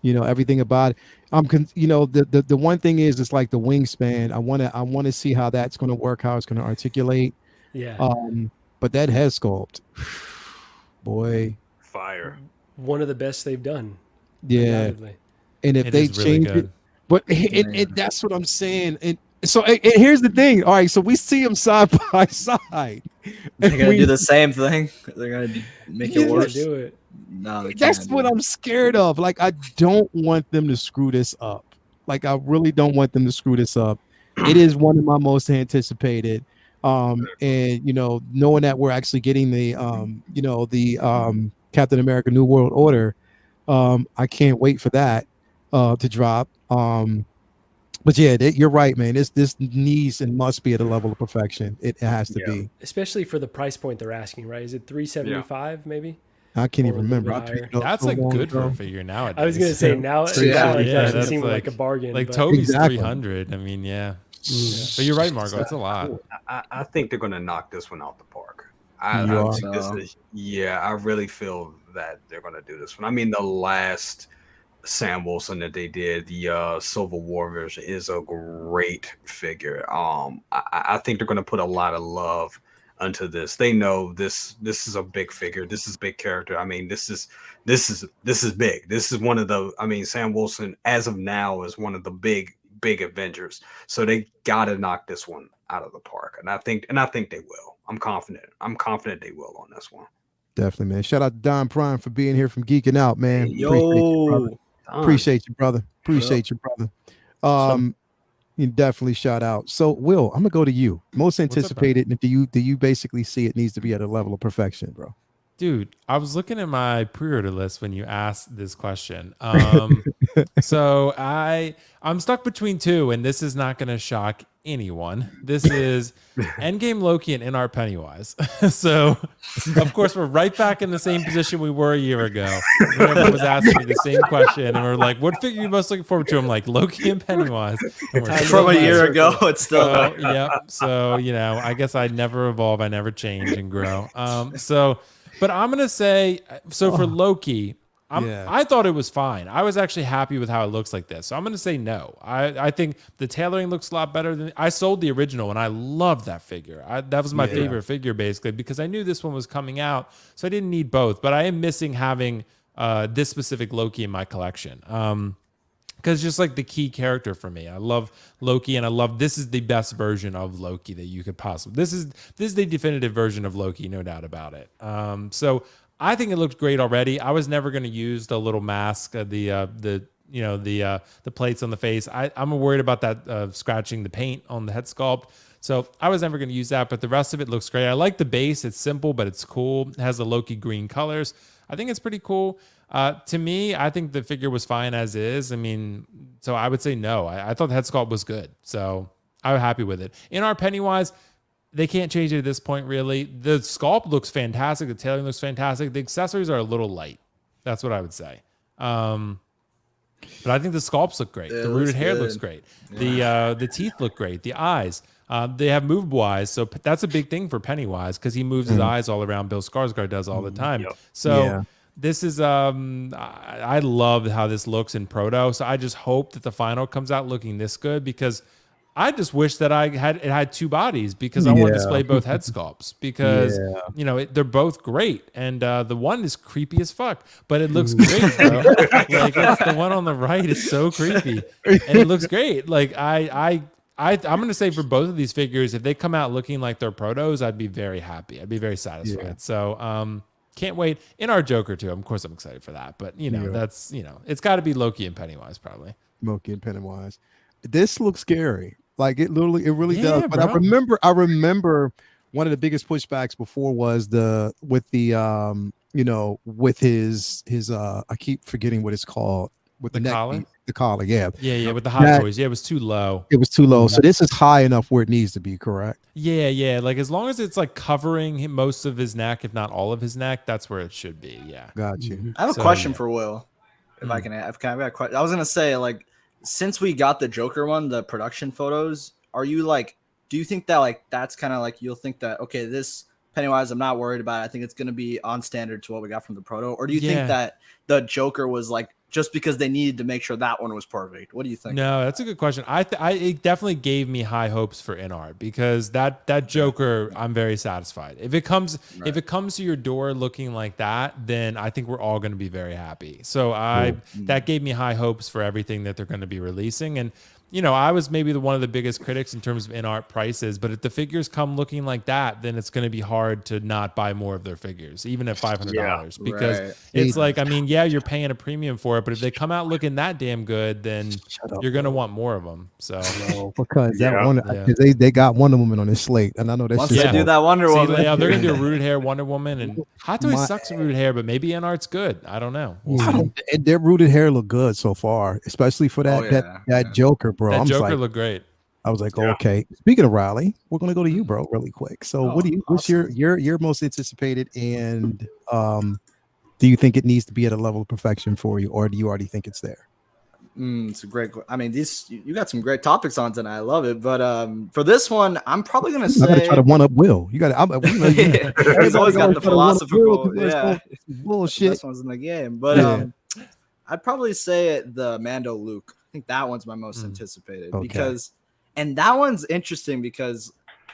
Everything about it. The one thing is, it's like the wingspan. I want to see how that's going to work, how it's going to articulate. Yeah. But that head sculpt, boy, Fire. One of the best they've done. yeah. Undoubtedly. And if It they is really change good. it, but that's what I'm saying. And so, and here's the thing. All right, so we see them side by side. They're gonna do the same thing. They're gonna make Yeah. it worse. Do it. No, they That's can't what do it. I'm scared of. Like, I don't want them to screw this up. Like, I really don't want them to screw this up. It is one of my most anticipated. And knowing that we're actually getting the Captain America New World Order, I can't wait for that to drop. But yeah, you're right, man. This needs and must be at a level of perfection. It has to be. Especially for the price point they're asking, right? Is it $375 maybe? I can't Or even a little remember. bit I picked higher. it up That's so like long good for ago. a figure nowadays. I was gonna say now it doesn't that's seem like a bargain. Like but Toby's Exactly. 300. I mean, yeah. But you're right, Marco. It's a lot. I think they're gonna knock this one out the park. You I are? think this is, I really feel that they're gonna do this one. I mean, the last Sam Wilson that they did, the Civil War version, is a great figure. I think they're gonna put a lot of love into this. They know this is a big figure. This is a big character. I mean, this is big. This is one of the. I mean, Sam Wilson as of now is one of the big Avengers. So they gotta knock this one out of the park, and I think they will. I'm confident they will on this one. Definitely, man. Shout out to Don Prime for being here from Geeking Out, man. Yo, Appreciate you, brother. Appreciate you, brother. You definitely shout out. So, Will, I'm gonna go to you. Most up, bro? anticipated, and do you basically see it needs to be at a level of perfection, bro? Dude, I was looking at my pre-order list when you asked this question. So I'm stuck between two, and this is not going to shock anyone. This is Endgame Loki and NR Pennywise. So, of course, we're right back in the same position we were a year ago. When everyone was asking me the same question, and we're like, "What figure are you most looking forward to?" I'm like, "Loki and Pennywise." And we're from a year ago, it's still so, yep. So I guess I never evolve, I never change and grow. But I'm gonna say, for Loki, I thought it was fine. I was actually happy with how it looks like this. So I'm gonna say no. I think the tailoring looks a lot better than I sold the original, and I loved that figure. That was my favorite figure, basically, because I knew this one was coming out, so I didn't need both. But I am missing having this specific Loki in my collection. Because just like the key character for me, I love Loki, and this is the best version of Loki that you could possibly. This is the definitive version of Loki, no doubt about it. So I think it looked great already. I was never going to use the little mask, the plates on the face. I'm worried about that scratching the paint on the head sculpt. So I was never going to use that, but the rest of it looks great. I like the base. It's simple, but it's cool. It has the Loki green colors. I think it's pretty cool. To me, I think the figure was fine as is. I mean, so I would say no. I thought the head sculpt was good. So I'm happy with it. In our Pennywise, they can't change it at this point, really. The sculpt looks fantastic. The tailoring looks fantastic. The accessories are a little light. That's what I would say. But I think the sculpts look great. The rooted hair looks great. The teeth look great. The eyes. They have movable eyes, so that's a big thing for Pennywise because he moves his eyes all around. Bill Skarsgård does all the time. So this is I love how this looks in Proto. So I just hope that the final comes out looking this good because I just wish that it had two bodies because I want to display both head sculpts because they're both great and the one is creepy as fuck, but it looks great, bro. Like the one on the right is so creepy and it looks great. Like I'm gonna say for both of these figures, if they come out looking like they're protos, I'd be very happy. I'd be very satisfied. Yeah. So can't wait. In our Joker too. Of course, I'm excited for that. But that's it's got to be Loki and Pennywise probably. Loki and Pennywise. This looks scary. Like it really does. But bro. I remember one of the biggest pushbacks before was with his I keep forgetting what it's called. With the collar? The collar, yeah. Yeah, with the hot toys. Yeah, it was too low. It was too low. So this is high enough where it needs to be, correct? Yeah. Like as long as it's like covering most of his neck, if not all of his neck, that's where it should be. Yeah. Got you. I have a question for Will. If I can, I've got a question. I was gonna say, like, since we got the Joker one, the production photos, do you think that like that's kind of like you'll think that okay, this Pennywise I'm not worried about it. I think it's gonna be on standard to what we got from the proto, or do you think that the Joker was like just because they needed to make sure that one was perfect? What do you think? No, that's a good question. It definitely gave me high hopes for InArt because that Joker, I'm very satisfied. If it comes to your door looking like that, then I think we're all going to be very happy. So that gave me high hopes for everything that they're going to be releasing. And I was maybe one of the biggest critics in terms of InArt prices, but if the figures come looking like that, then it's going to be hard to not buy more of their figures, even at $500, because it's like, I mean, you're paying a premium for it, but if they come out looking that damn good, then you're going to want more of them. So because they got Wonder Woman on this slate, and I know that's they do that Wonder Woman. They're going to do a rooted hair Wonder Woman, and Hot Toys sucks at rooted hair, but maybe InArt's good. I don't know. Their rooted hair look good so far, especially for that Joker, bro. That Joker looked great. I was like, okay. Speaking of Riley, we're gonna go to you, bro, really quick. So, what's your most anticipated, and do you think it needs to be at a level of perfection for you, or do you already think it's there? It's a great. I mean, you got some great topics on tonight. I love it. But for this one, I'm probably gonna say. I'm gonna try to one up Will. You got to. He's always got the philosophical. Bullshit. This one's in the game, but I'd probably say the Mando Luke. I think that one's my most anticipated because, and that one's interesting because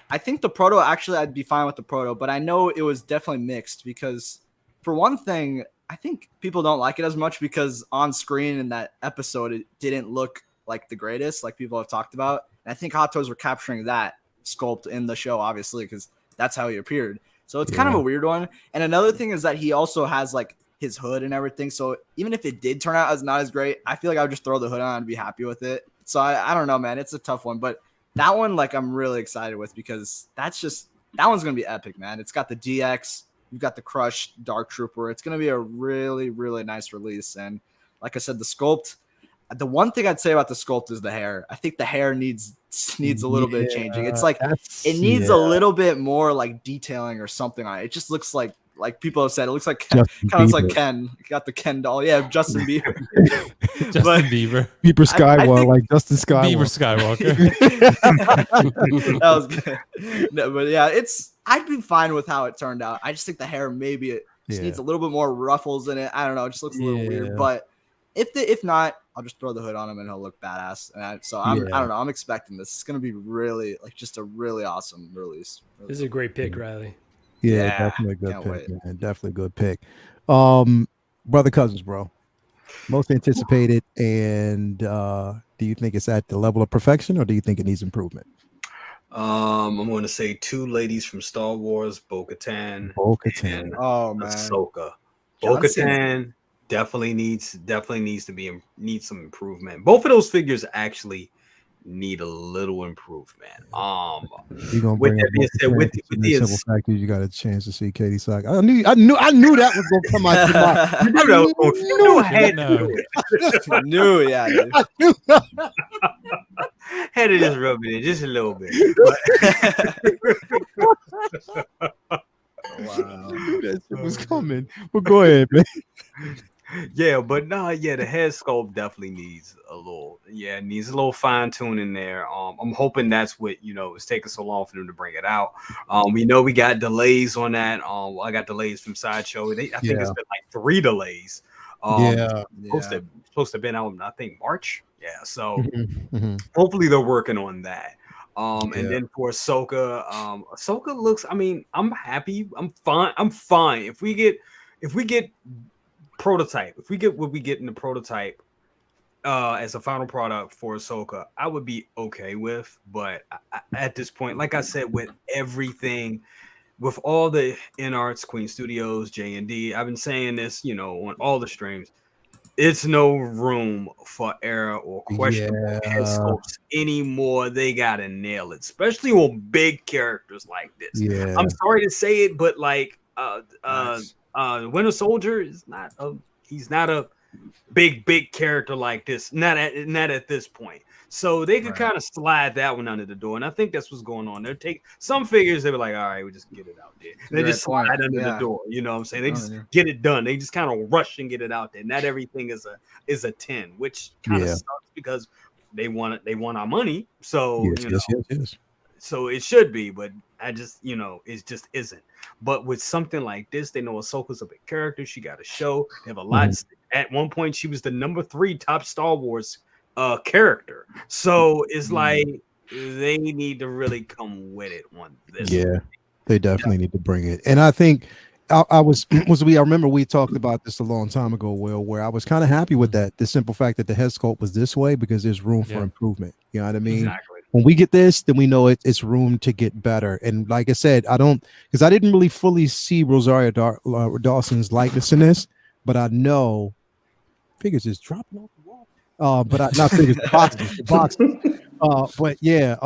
I think the proto actually I'd be fine with the proto, but I know it was definitely mixed because for one thing, I think people don't like it as much because on screen in that episode, it didn't look like the greatest, like people have talked about. And I think Hot Toys were capturing that sculpt in the show, obviously, because that's how he appeared. So it's kind of a weird one. And another thing is that he also has like his hood and everything. So even if it did turn out as not as great, I feel like I would just throw the hood on and be happy with it. So I don't know, man. It's a tough one, but that one, like, I'm really excited with because that one's going to be epic, man. It's got the DX, you've got the Crush Dark Trooper. It's going to be a really, really nice release. And like I said, the sculpt, the one thing I'd say about the sculpt is the hair. I think the hair needs a little bit of changing. It's like, it needs a little bit more like detailing or something on it. It just looks like people have said, it looks like Ken, kind of looks like Ken. You got the Ken doll. Yeah, Justin Bieber. Bieber Skywalker, like Justin Skywalker. Bieber Skywalker. That was good. No, but yeah, I'd be fine with how it turned out. I just think the hair maybe it just needs a little bit more ruffles in it. I don't know. It just looks a little weird. But if not, I'll just throw the hood on him and he'll look badass. And I don't know. I'm expecting this. It's gonna be really just a really awesome release. This is a great pick, Riley. Yeah, definitely a good pick, man. Definitely a good pick. Brother Cousins, bro. Most anticipated, and do you think it's at the level of perfection, or do you think it needs improvement? I'm going to say two ladies from Star Wars, Bo-Katan, and Ahsoka. Bo-Katan definitely needs some improvement. Both of those figures actually need a little improvement. With the fact that you got a chance to see Katie Sack, I knew that was gonna come out your mouth. had to just rub it in just a little bit. Wow. That shit was coming. But go ahead, man. Yeah, but no, yeah, the head sculpt definitely needs a little fine tuning there. I'm hoping that's what it's taking so long for them to bring it out. We know we got delays on that. I got delays from Sideshow. I think it's been like 3 delays. Supposed to have been out, I think, March. Yeah, so hopefully they're working on that. And then for Ahsoka, Ahsoka looks. I mean, I'm happy. I'm fine. If we get prototype, if we get what we get in the prototype as a final product for Ahsoka, I would be okay with. But at this point, like I said, with everything, with all the InArts, Queen Studios, J&D, I've been saying this, on all the streams. It's no room for error or questionable head sculpts anymore. They gotta nail it, especially on big characters like this. Yeah. I'm sorry to say it, but like Winter Soldier is not he's not a big character like this. Not at this point. So they could kind of slide that one under the door. And I think that's what's going on. They'll take some figures, they were like, all right, we just get it out there. And they just slide under the door. You know what I'm saying? They just get it done. They just kind of rush and get it out there. Not everything is a 10, which kind of sucks because they want our money. So yes. So it should be, but I just, it just isn't. But with something like this, they know Ahsoka's a big character. She got a show. They have a lot. At one point, she was the number 3 top Star Wars character. So it's like they need to really come with it on this. Yeah, they definitely need to bring it. And I think I remember we talked about this a long time ago, Will, where I was kind of happy with that. The simple fact that the head sculpt was this way because there's room for improvement. You know what I mean? Exactly. When we get this, then we know it's room to get better. And like I said, because I didn't really fully see Rosario Dawson's likeness in this, but I know figures is dropping off the wall. But not figures, the boxes. But yeah,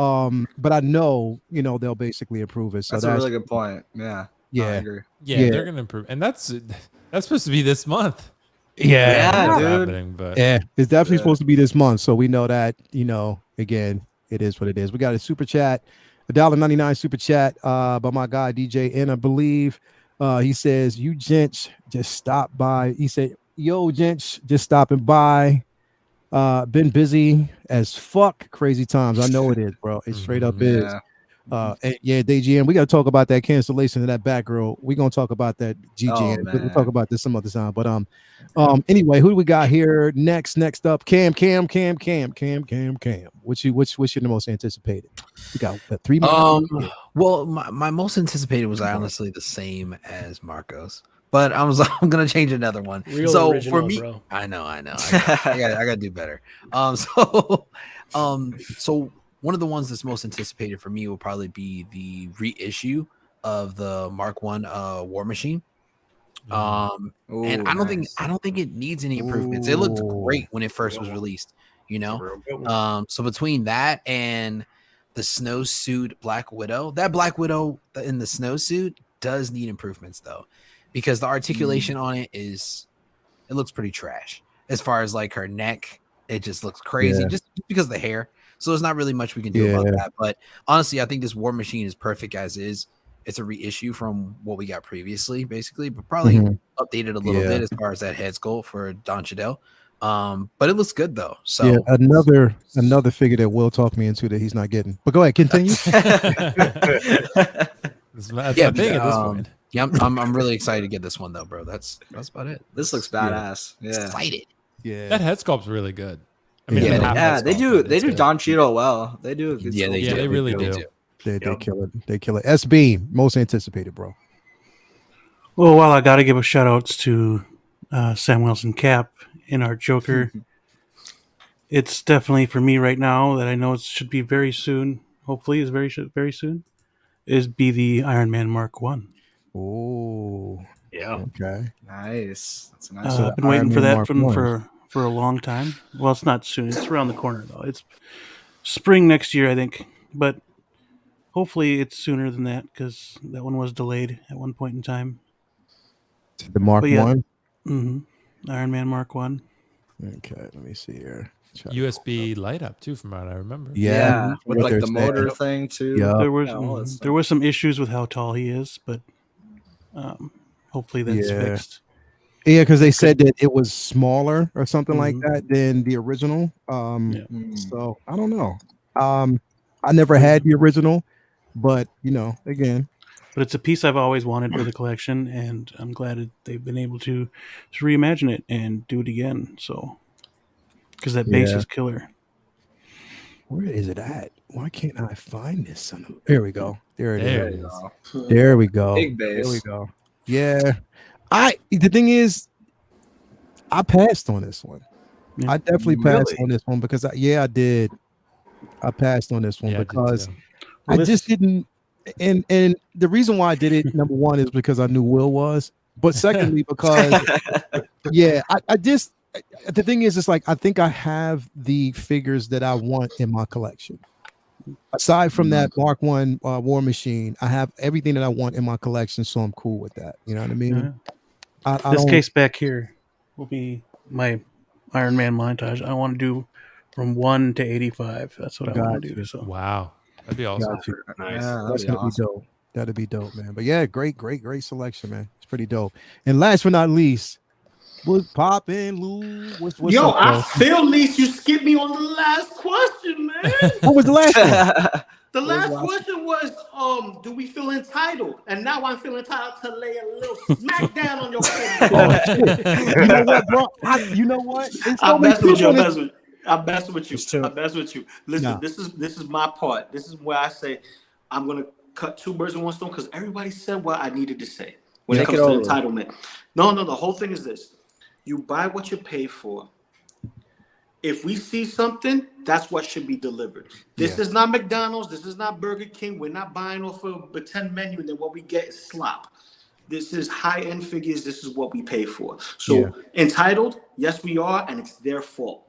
but I know they'll basically improve it. So that's a really good point. Yeah, I agree. Yeah, they're gonna improve, and that's supposed to be this month. Yeah, dude. Happening, but it's definitely supposed to be this month. So we know that again, it is what it is. We got a super chat, $1.99 super chat by my guy DJ, and I believe he says, "You gents just stopped by." He said, "Yo, gents, just stopping by. Been busy as fuck. Crazy times. I know it is, bro. It straight up is." And DGN, we got to talk about that cancellation of that Batgirl. We're gonna talk about that GGN. We'll talk about this some other time. But anyway, who do we got here next up? Cam. Which you're the most anticipated? We got 3 minutes. Well, my most anticipated was honestly the same as Marco's. But I'm gonna change another one. Real original, for me, bro. I know. I gotta do better. So one of the ones that's most anticipated for me will probably be the reissue of the Mark 1 War Machine. And I don't think it needs any improvements. It looked great when it first was released. So between that and the snowsuit Black Widow, that Black Widow in the snowsuit does need improvements though. Because the articulation on it looks pretty trash. As far as like her neck, it just looks crazy just because of the hair. So there's not really much we can do about that. But honestly, I think this War Machine is perfect as is. It's a reissue from what we got previously, basically, but probably updated a little bit as far as that head sculpt for Don Cheadle. But it looks good though. So another figure that Will talk me into that he's not getting. But go ahead, continue. That's my thing at this point. Yeah, I'm really excited to get this one though, bro. That's about it. This looks badass. Yeah. Excited. Yeah. That head sculpt's really good. I mean, they do Don Cheadle well. They do. They really do. They kill it. They kill it. SB, most anticipated, bro. Well, I got to give a shout outs to Sam Wilson Cap in our Joker. It's definitely for me right now that I know it should be very soon. Hopefully, is very soon. Is be the Iron Man Mark 1. Oh, yeah. Okay. Nice. That's a nice. I've been waiting for that for a long time. Well, it's not soon. It's around the corner though. It's spring next year, I think. But hopefully, it's sooner than that because that one was delayed at one point in time. The Mark 1. Iron Man Mark 1. Okay, let me see here. USB light up too, from what I remember. Yeah, with what like they're the saying. motor thing too. Yeah. all that stuff. There was some issues with how tall he is, but hopefully that's Yeah. fixed. Yeah, because they said that it was smaller or something like Mhm. that than the original. Yeah. So I don't know. I never had the original, but again, But it's a piece I've always wanted for the collection, and I'm glad that they've been able to reimagine it and do it again. So, because that base Yeah. is killer. where is it at? Why can't I find this? There we go. There it There is. it is. There we go. Big There we base. go. Yeah. The thing is, I passed on this one. Yeah. I definitely passed Really? on this one because I did. I passed on this one Yeah, I did because too. I Well, just didn't. And the reason why I did it, number one, is because I knew Will was, but secondly, because I just the thing is, it's like I think I have the figures that I want in my collection. Aside from that Mark One War Machine, I have everything that I want in my collection, so I'm cool with that. You know what I mean? Yeah. I This don't. case back here will be my Iron Man montage. I want to do from 1 to 85. That's what I want to do. Gotcha. So Wow, that'd be awesome. Got you. Nice. Yeah, That's that'd be gonna be awesome. dope. That'd be dope, man. But yeah, great selection, man. It's pretty dope. And last but not least, what's poppin', Lou? What's Yo, up, I bro? feel least you skipped me on the last question, man. What was the last one? The was last the last question was, do we feel entitled? And now I'm feeling entitled to lay a little smack down on your face. Oh, shit. You know what, bro? You know what? It's so I'm many messing with you. people I'm messing with you. Just two. I'm messing with you. Listen, Nah. this is my part. This is where I say I'm gonna cut two birds with one stone because everybody said what I needed to say when it Take comes it to over. entitlement. No. The whole thing is this: you buy what you pay for. If we see something, that's what should be delivered. This is not McDonald's. This is not Burger King. We're not buying off of a pretend menu and then what we get is slop. This is high-end figures. This is what we pay for. So entitled, yes, we are, and it's their fault.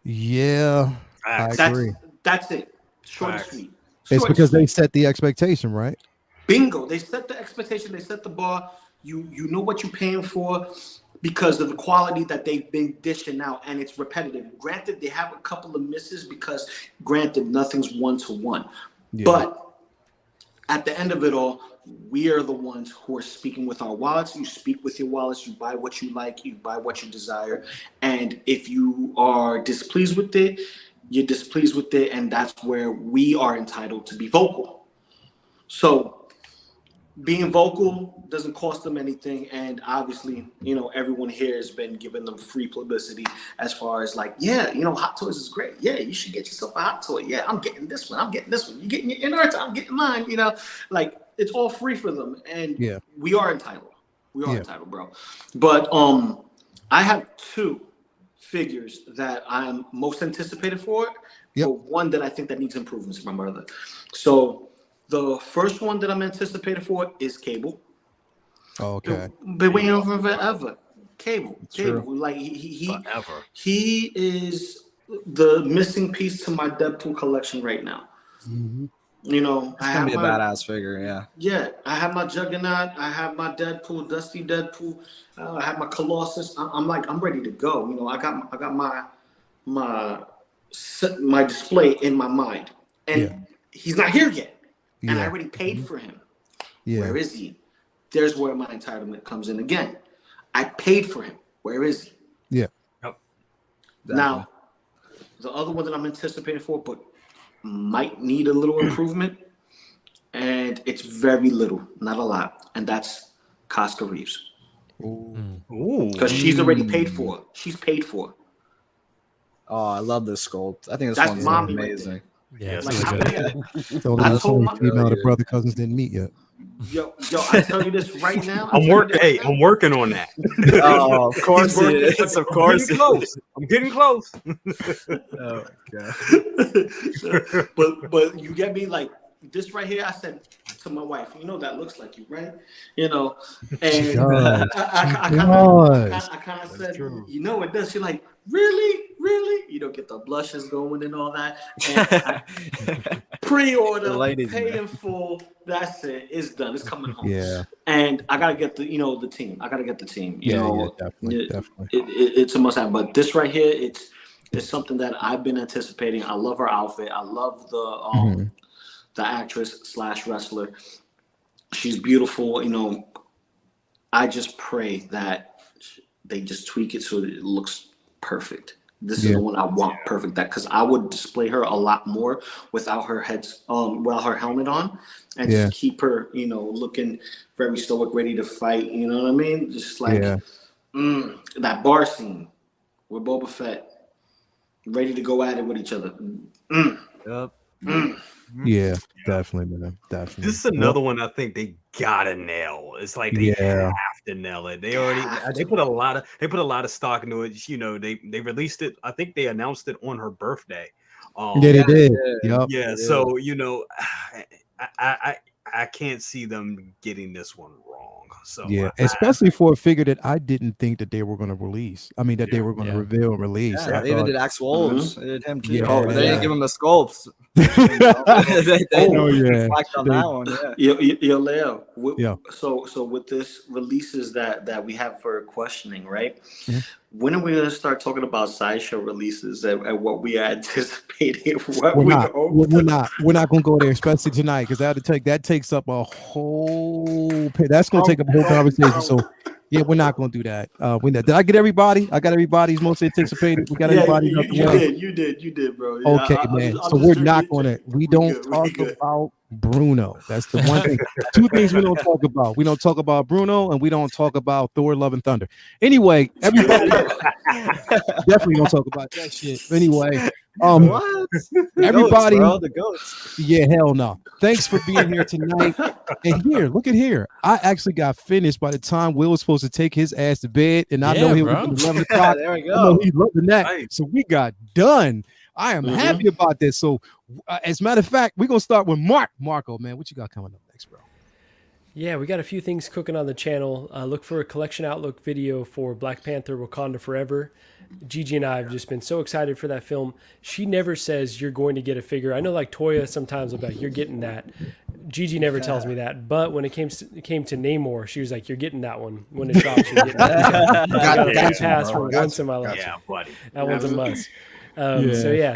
Yeah, I agree. That's it. Short and Facts. sweet. It's Short and because they sweet. set the expectation, right? Bingo. They set the expectation. They set the bar. You know what you're paying for because of the quality that they've been dishing out, and it's repetitive. Granted, they have a couple of misses because, granted, nothing's one-to-one. Yeah. But at the end of it all, we are the ones who are speaking with our wallets. You speak with your wallets. You buy what you like. You buy what you desire. And if you are displeased with it, you're displeased with it, and that's where we are entitled to be vocal. So being vocal doesn't cost them anything, and obviously, everyone here has been giving them free publicity as far as like, Hot Toys is great. Yeah, you should get yourself a Hot Toy. Yeah, I'm getting this one. I'm getting this one. You're getting your inner, I'm getting mine. Like it's all free for them, and we are entitled. We are entitled, bro. But I have two figures that I'm most anticipated for. For one that I think that needs improvements, my brother. So the first one that I'm anticipated for is Cable. Okay. Been waiting on for forever. Cable. True. Like he Forever. he is the missing piece to my Deadpool collection right now. Mhm. I It's have gonna be a my badass figure, yeah. yeah. I have my Juggernaut. I have my Deadpool, Dusty Deadpool. I have my Colossus. I'm ready to go. I got my display in my mind, and he's not here yet. And I already paid for him. Yeah. Where is he? There's where my entitlement comes in again. I paid for him. Where is he? Yeah. Now, the other one that I'm anticipating for, but might need a little improvement, and it's very little, not a lot, and that's Casca Reeves. Ooh. Because she's already paid for. She's paid for. Oh, I love this sculpt. I think this That's one's mommy amazing. Yeah, Yes, it's Like, really I good. mean, So I the told only my- female the brother cousins didn't meet yet. yo, I tell you this right now. I'm working. Hey, I'm working on that. Oh, of course He's working, it is. Of I'm course getting it close. I'm getting close. Oh my god. but you get me, like this right here. I said to my wife, that looks like you, right? And does. I kind of said, true. it does. She's like, really? Get the blushes going and all that. And I pre-order, The ladies, paid man. in full. That's it. It's done. It's coming home. Yeah. And I gotta get the team. I gotta get the team. Definitely. It's a must-have. But this right here, it's It's something that I've been anticipating. I love her outfit. I love the actress slash wrestler. She's beautiful. You know, I just pray that they just tweak it so that it looks perfect. This is the one I want perfect. That because I would display her a lot more without her without her helmet on, and just keep her, you know, looking very stoic, ready to fight. You know what I mean? Just like that bar scene with Boba Fett, ready to go at it with each other. Yeah, definitely, man. Definitely. This is another one I think they gotta nail. It's like they have to nail it. They put a lot of stock into it. You know, they released it. I think they announced it on her birthday. They did. Yep. Yeah. So you know, I can't see them getting this one wrong. So especially for a figure that I didn't think that they were going to release. I mean, that they were going to reveal and release. Yeah, they even did Axel Wolves. They did him too. Yeah, they didn't give him the sculpts. they reflect on that one. Yo, Leo. So with this releases that we have for questioning, right? When are we going to start talking about sideshow releases and what we are anticipating? We're not going to go there, especially tonight, because that takes up a whole. That's going to take up a whole conversation. So. Yeah, we're not going to do that. Did I get everybody? I got everybody's most anticipated. We got everybody. You did, bro. Yeah, okay, man. So we're not going to. We don't talk about Bruno. That's the one thing. Two things we don't talk about. We don't talk about Bruno, and we don't talk about Thor: Love and Thunder. Anyway, everybody definitely don't talk about that shit. Anyway, what? Everybody, the goats. Yeah, hell no. Thanks for being here tonight. And look at here. I actually got finished by the time Will was supposed to take his ass to bed, and I know he was 11 o'clock. There we go. I know he's loving that. Nice. So we got done. I am happy about this. So, as a matter of fact, we're gonna start with Marco, man, what you got coming up next, bro? Yeah, we got a few things cooking on the channel. Look for a collection outlook video for Black Panther: Wakanda Forever. Gigi and I have just been so excited for that film. She never says you're going to get a figure. I know, like Toya sometimes will be like, you're getting that. Gigi never tells me that. But when it came to Namor, she was like, you're getting that one. When it drops, you're getting that. I got a free pass for once in my life. Yeah, buddy. That one's a must.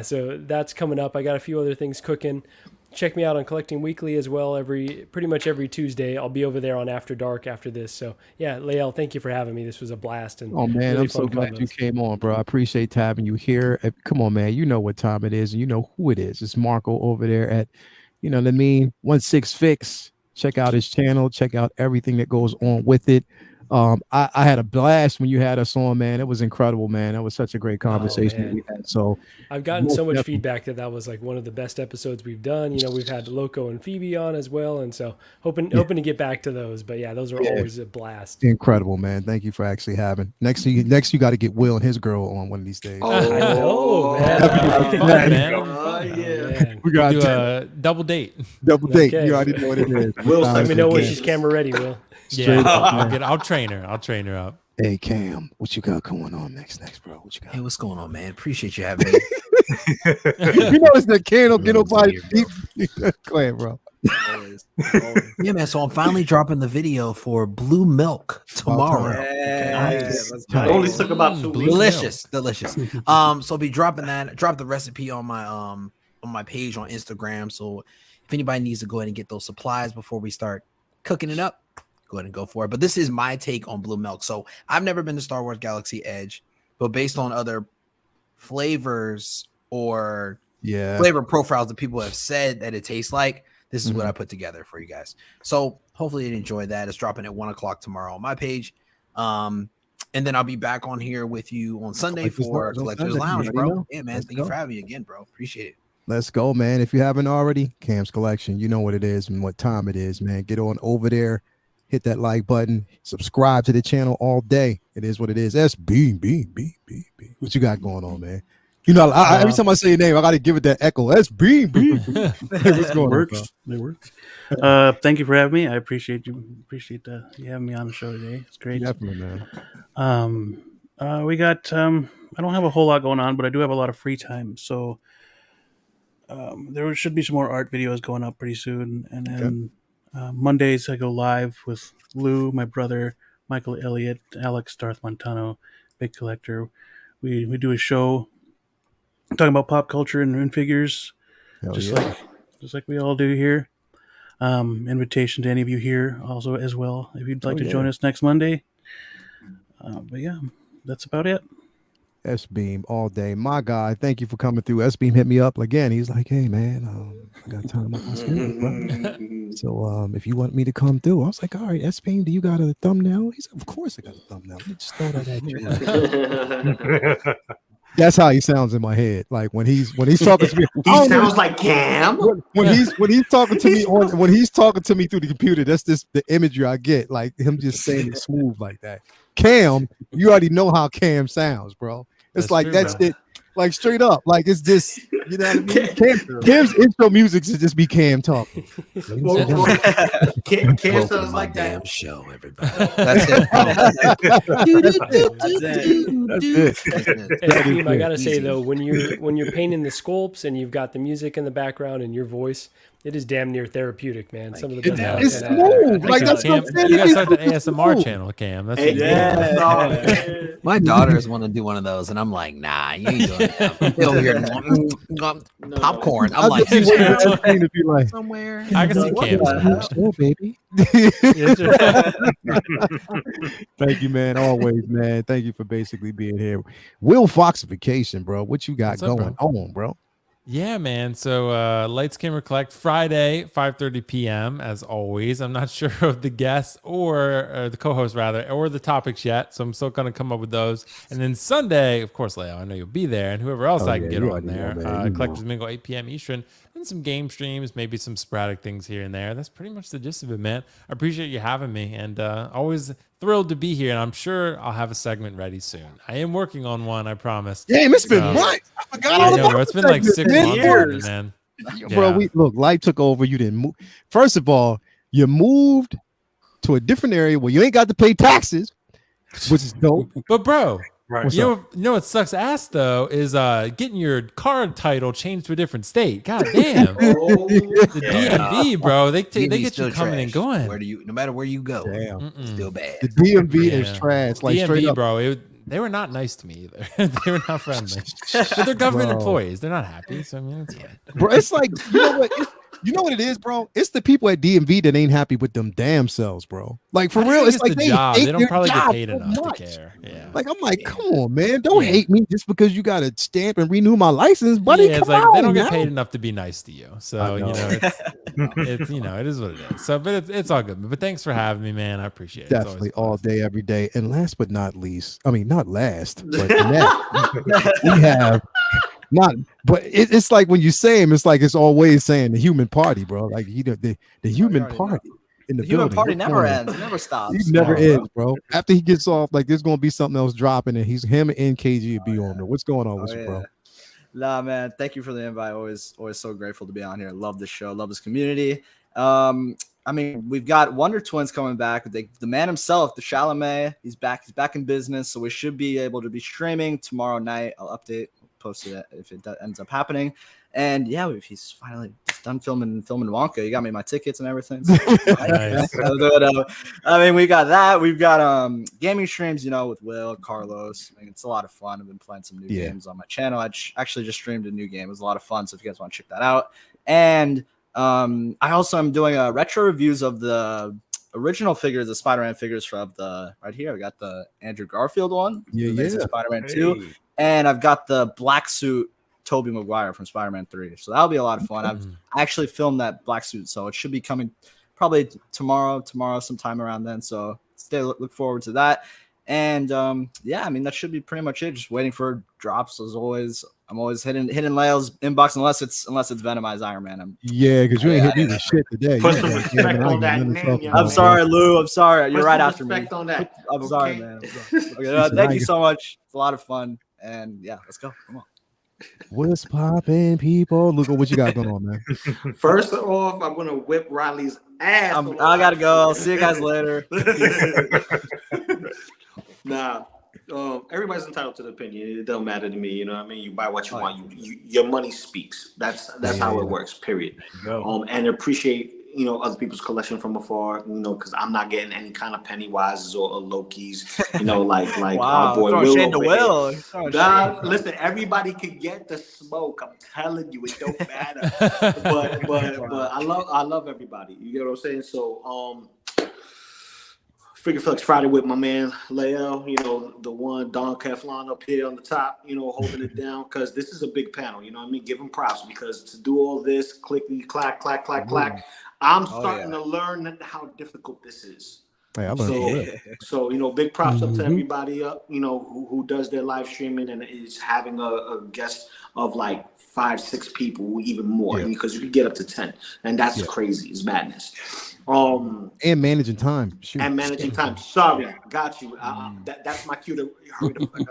So that's coming up. I got a few other things cooking. Check me out on Collecting Weekly as well. Pretty much every Tuesday, I'll be over there on After Dark after this. So yeah, Lael, thank you for having me. This was a blast. And oh man, really I'm so glad you came on, bro. I appreciate having you here. Come on, man. You know what time it is, and you know who it is. It's Marco over there at, 16 Fix. Check out his channel. Check out everything that goes on with it. I had a blast when you had us on, man. It was incredible, man. That was such a great conversation that we had. So I've gotten so much feedback that was like one of the best episodes we've done. We've had Loco and Phoebe on as well, and so hoping to get back to those. But yeah, those are always a blast. Incredible, man. Thank you for actually having. Next, you got to get Will and his girl on one of these days. Oh, I know, man. We got to do a double date. Okay. You already know what it is. Will, let me know when she's camera ready, Will. Yeah, I'll train her. I'll train her up. Hey Cam, what you got going on next, bro? What you got? Hey, what's going on, man? Appreciate you having me. You notice that Cam don't get nobody. Go ahead, bro. Yeah, man. So I'm finally dropping the video for Blue Milk tomorrow. Only took about 2 weeks. Delicious. So I'll be dropping that. Drop the recipe on my page on Instagram. So if anybody needs to go ahead and get those supplies before we start cooking it up, go ahead and go for it. But this is my take on Blue Milk. So I've never been to Star Wars Galaxy Edge, but based on other flavors or flavor profiles that people have said that it tastes like, this is what I put together for you guys. So hopefully you enjoy that. It's dropping at 1:00 tomorrow on my page. And then I'll be back on here with you on Sunday for Collector's Lounge, bro. Yeah, man. Thank you for having me again, bro. Appreciate it. Let's go, man. If you haven't already, Cam's Collection, you know what it is and what time it is, man. Get on over there. Hit that like button. Subscribe to the channel all day. It is what it is. SB. What you got going on, man? Every time I say your name, I got to give it that echo. SB. What's going on, bro? It works. Thank you for having me. I appreciate you. Appreciate you having me on the show today. It's great. Definitely, man. We got. I don't have a whole lot going on, but I do have a lot of free time. So there should be some more art videos going up pretty soon, and then. Mondays I go live with Lou, my brother, Michael Elliott, Alex Darth Montano, Big Collector. We do a show talking about pop culture and figures, Hell just yeah. like we all do here. Invitation to any of you here also as well, if you'd like to join us next Monday. But yeah, that's about it. S Beam all day, my guy. Thank you for coming through. S Beam hit me up again. He's like, "Hey man, I got time on my schedule, bro. So if you want me to come through," I was like, "All right, S Beam, do you got a thumbnail?" He said, "Of course I got a thumbnail. Let me just throw that at you." That's how he sounds in my head. Like when he's talking to me, He sounds like Cam. when he's talking to me when he's talking to me through the computer. That's just the imagery I get. Like him just saying it smooth like that. Cam, you already know how Cam sounds, bro. It's That's like true, that's bro. it. Like straight up, like it's just you know what I mean. Cam's intro music should just be Cam talking. Cam Welcome to sounds my like damn that. show, everybody. That's it. That's it. And Steve, I gotta Easy. say though, when you're painting the sculpts and you've got the music in the background and your voice, it is damn near therapeutic, man. Some of the best It's work in that. smooth. Like that's Cam, what I'm saying. you gotta It's start the smooth. ASMR channel, Cam. That's what you do. Yeah. My daughters want to do one of those, and I'm like, nah, you ain't doing that. I'm still here. Popcorn. I'm I like, just be waiting for that thing to be like, somewhere. I can see Cam. "Oh, baby." Thank you, man. Always, man. Thank you for basically being here. Will Foxification, bro. What you got What's up, going on, bro? Yeah, man. So Lights Camera Collect Friday, 5:30 p.m. as always. I'm not sure of the guests or the co-host rather, or the topics yet. So I'm still gonna come up with those. And then Sunday, of course, Leo, I know you'll be there, and whoever else I can get you on already know, there. man. You Collectors know. Mingle 8 p.m. Eastern, and some game streams, maybe some sporadic things here and there. That's pretty much the gist of it, man. I appreciate you having me, and always thrilled to be here. And I'm sure I'll have a segment ready soon. I am working on one, I promise. Damn, it's been So- what? I forgot I all know, about bro. It's the been like segment, 6 man. months on it, man. Bro, Yeah. life took over. You didn't move. First of all, you moved to a different area where you ain't got to pay taxes, which is dope. But bro, Right. What's you know what sucks ass though is getting your card title changed to a different state. God damn. The DMV, bro, they DMV get still you coming and trash. going. No matter where you go, Damn. still bad. The DMV is Yeah. trash. Like straight DMV, up. bro, they were not nice to me either. They were not friendly. But they're government Bro. employees. They're not happy. So I mean, it's fine. Bro, it's like you know what it is, bro. It's the people at DMV that ain't happy with them damn selves, bro. Like for I real, think it's like the job. hate They don't their probably get job paid so enough much. to care. Yeah. Like I'm like, come on, man, don't Yeah. hate me just because you got to stamp and renew my license, buddy. Yeah, it's Come like on, they don't get now. paid enough to be nice to you. So you know, it's it is what it is. So, but it's all good. But thanks for having me, man. I appreciate it. It's always Definitely fun. all day, every day. And last but not least, I mean, not last, but next, we have not. But it's like when you say him, it's like it's always saying the human party, bro. Like the human already know. party in the The human building. party What's never going on? ends. It never stops. He never Bro. ends, bro. After he gets off, like there's gonna be something else dropping, and him and KG will be on there. What's going on with you, bro? Nah, man. Thank you for the invite. Always so grateful to be on here. Love the show. Love this community. I mean, we've got Wonder Twins coming back. The man himself, the Chalamet, he's back. He's back in business, so we should be able to be streaming tomorrow night. I'll update, post it if it ends up happening. And yeah, if he's finally done filming Wonka, you got me my tickets and everything. So, Nice. I mean, we got that. We've got gaming streams, with Will, Carlos. I mean, it's a lot of fun. I've been playing some new games on my channel. I actually just streamed a new game. It was a lot of fun. So if you guys want to check that out, and I also am doing retro reviews of the original figures, the Spider-Man figures from the right here. I got the Andrew Garfield one, Spider-Man 2, and I've got the black suit Tobey Maguire from Spider-Man 3. So that'll be a lot of fun. I've actually filmed that black suit, so it should be coming probably tomorrow sometime around then. So look forward to that. And yeah, I mean that should be pretty much it. Just waiting for drops as always. I'm always hitting Leo's inbox unless it's Venomized Iron Man. Because you ain't hit me with shit today. Put You some ain't respect got on that nothing to name, talk young about. I'm sorry, Lou. I'm sorry. You're Put right some after me. respect on that. I'm sorry, Okay? man. Okay, thank you so much. It's a lot of fun. And yeah, let's go. Come on. What's popping, people? Look at what you got going on, man. First off, I'm gonna whip Riley's ass. I gotta go. I'll see you guys later. Nah, everybody's entitled to the opinion. It don't matter to me. You know what I mean? You buy what you want. Your money speaks. That's how it works. Period. And appreciate other people's collection from afar, because I'm not getting any kind of Pennywises or Lokis, like Wow, our boy throwing Will shade to over Will. here. Throwing Nah, shade. listen, everybody could get the smoke. I'm telling you, it don't matter. but I love everybody. You get what I'm saying? So Figure Flex Friday with my man Lael, the one Don Keflon up here on the top, holding it down, because this is a big panel. You know what I mean? Give him props, because to do all this clicky clack clack clack clack, I'm starting to learn how difficult this is. Hey, I learned So big props up to everybody up, who does their live streaming and is having a guest of like 5-6 people, even more, because you can get up to 10, and that's crazy. It's madness. And managing time. Shoot. And managing time. Sorry, got you. That's my cue to hurry the fuck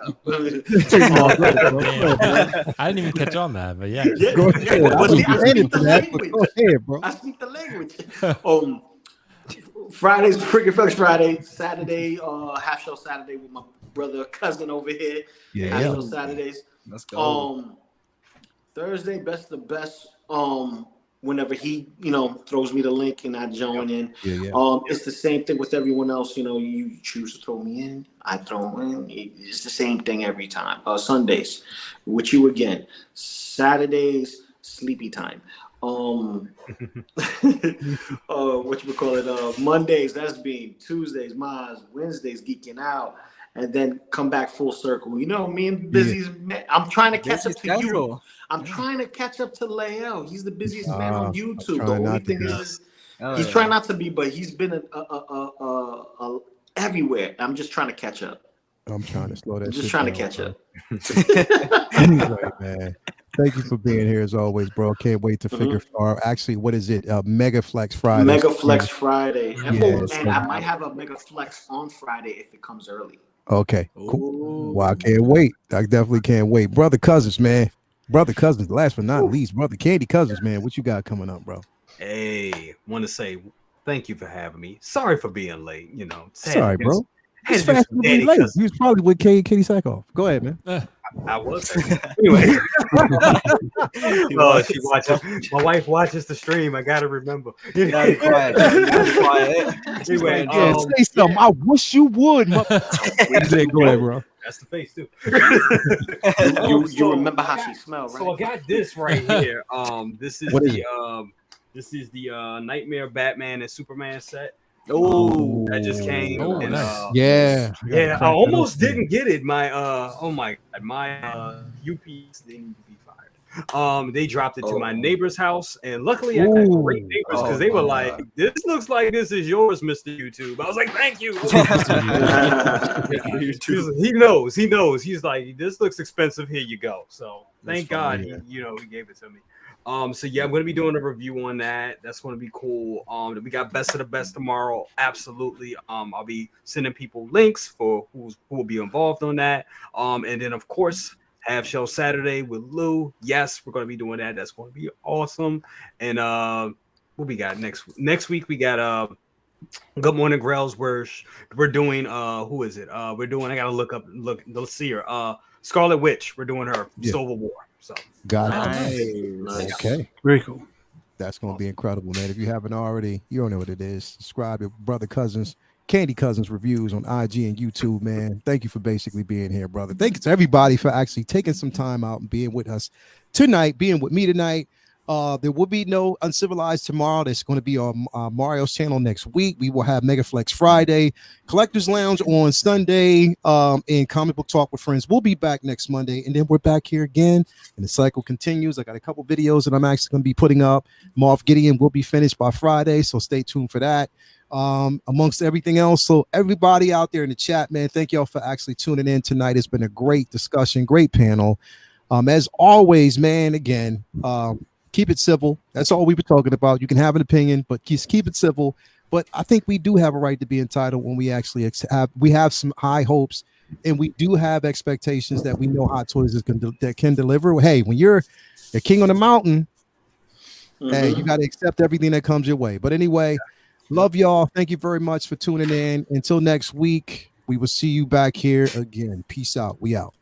up. I didn't even catch on that, but yeah. Go ahead. But see, I speak the Go language. ahead, bro. I speak the language. Friday's Freaking Flex Friday. Saturday, half show Saturday with my brother cousin over here. Half show Saturdays. Let's go. Thursday, best of the best. Whenever he, throws me the link and I join in. It's the same thing with everyone else. You choose to throw me in, I throw in. It's the same thing every time. Sundays, with you again. Saturdays, sleepy time. What you call it? Mondays, that's Beam. Tuesdays, Maz. Wednesdays, geeking out. And then come back full circle. Me and Busy's man. I'm trying to catch up to you. I'm trying to catch up to Lael. He's the busiest man on YouTube. The only thing is he's trying not to be, but he's been everywhere. I'm just trying to catch up. I'm trying to slow that. I'm just trying to catch up. Anyway, man. Thank you for being here as always, bro. Can't wait to figure out. Actually, what is it? Mega Flex Friday. Mega Flex Friday. Yes. And I might have a Mega Flex on Friday if it comes early. Okay, cool. Well, I can't wait. I definitely can't wait. Brother Cousins, man. Brother Cousins, last but not least, Brother Candy Cousins, man. What you got coming up, bro? Hey, want to say thank you for having me. Sorry for being late. Sorry, bro. It's fast to be late. He was probably with Katie Sackhoff. Go ahead, man. I was. Anyway. Oh, she watches. My wife watches the stream. I gotta remember. You gotta be quiet. Anyway, say something. I wish you would. Go ahead, bro. That's the face too. You remember how she smelled, right? So I got this right here. This is the Nightmare Batman and Superman set. Oh, that just came. And, nice. Yeah. I almost didn't get it. My my UPS didn't be fired. They dropped it to my neighbor's house, and luckily I got great neighbors because they were like, "This looks like this is yours, Mr. YouTube." I was like, "Thank you." He knows. He's like, "This looks expensive. Here you go." So thank God, he gave it to me. So yeah, I'm gonna be doing a review on that. That's gonna be cool. We got Best of the Best tomorrow. Absolutely. I'll be sending people links for who will be involved on that. And then of course, Half Show Saturday with Lou. Yes, we're gonna be doing that. That's gonna be awesome. And what we got next week? We got Good Morning Grells. We're doing who is it? We're doing. I gotta let's see her. Scarlet Witch. We're doing her Civil War. So got it. Nice. Okay. Very cool. That's going to be incredible, man. If you haven't already, you don't know what it is. Subscribe to Brother Cousins, Candy Cousins reviews on IG and YouTube, man. Thank you for basically being here, brother. Thank you to everybody for actually taking some time out and being with us tonight, being with me tonight. There will be no Uncivilized tomorrow. That's going to be on Mario's channel next week. We will have Mega Flex Friday, Collectors Lounge on Sunday, and Comic Book Talk with Friends. We'll be back next Monday, and then we're back here again, and the cycle continues. I got a couple videos that I'm actually going to be putting up. Moff Gideon will be finished by Friday, so stay tuned for that. Amongst everything else, so everybody out there in the chat, man, thank y'all for actually tuning in tonight. It's been a great discussion, great panel. As always, man, again, keep it civil. That's all we were talking about. You can have an opinion, but just keep it civil. But I think we do have a right to be entitled when we actually have some high hopes, and we do have expectations that we know Hot Toys that can deliver. Hey, when you're the king on the mountain, hey, you got to accept everything that comes your way. But anyway, love y'all. Thank you very much for tuning in. Until next week, we will see you back here again. Peace out. We out.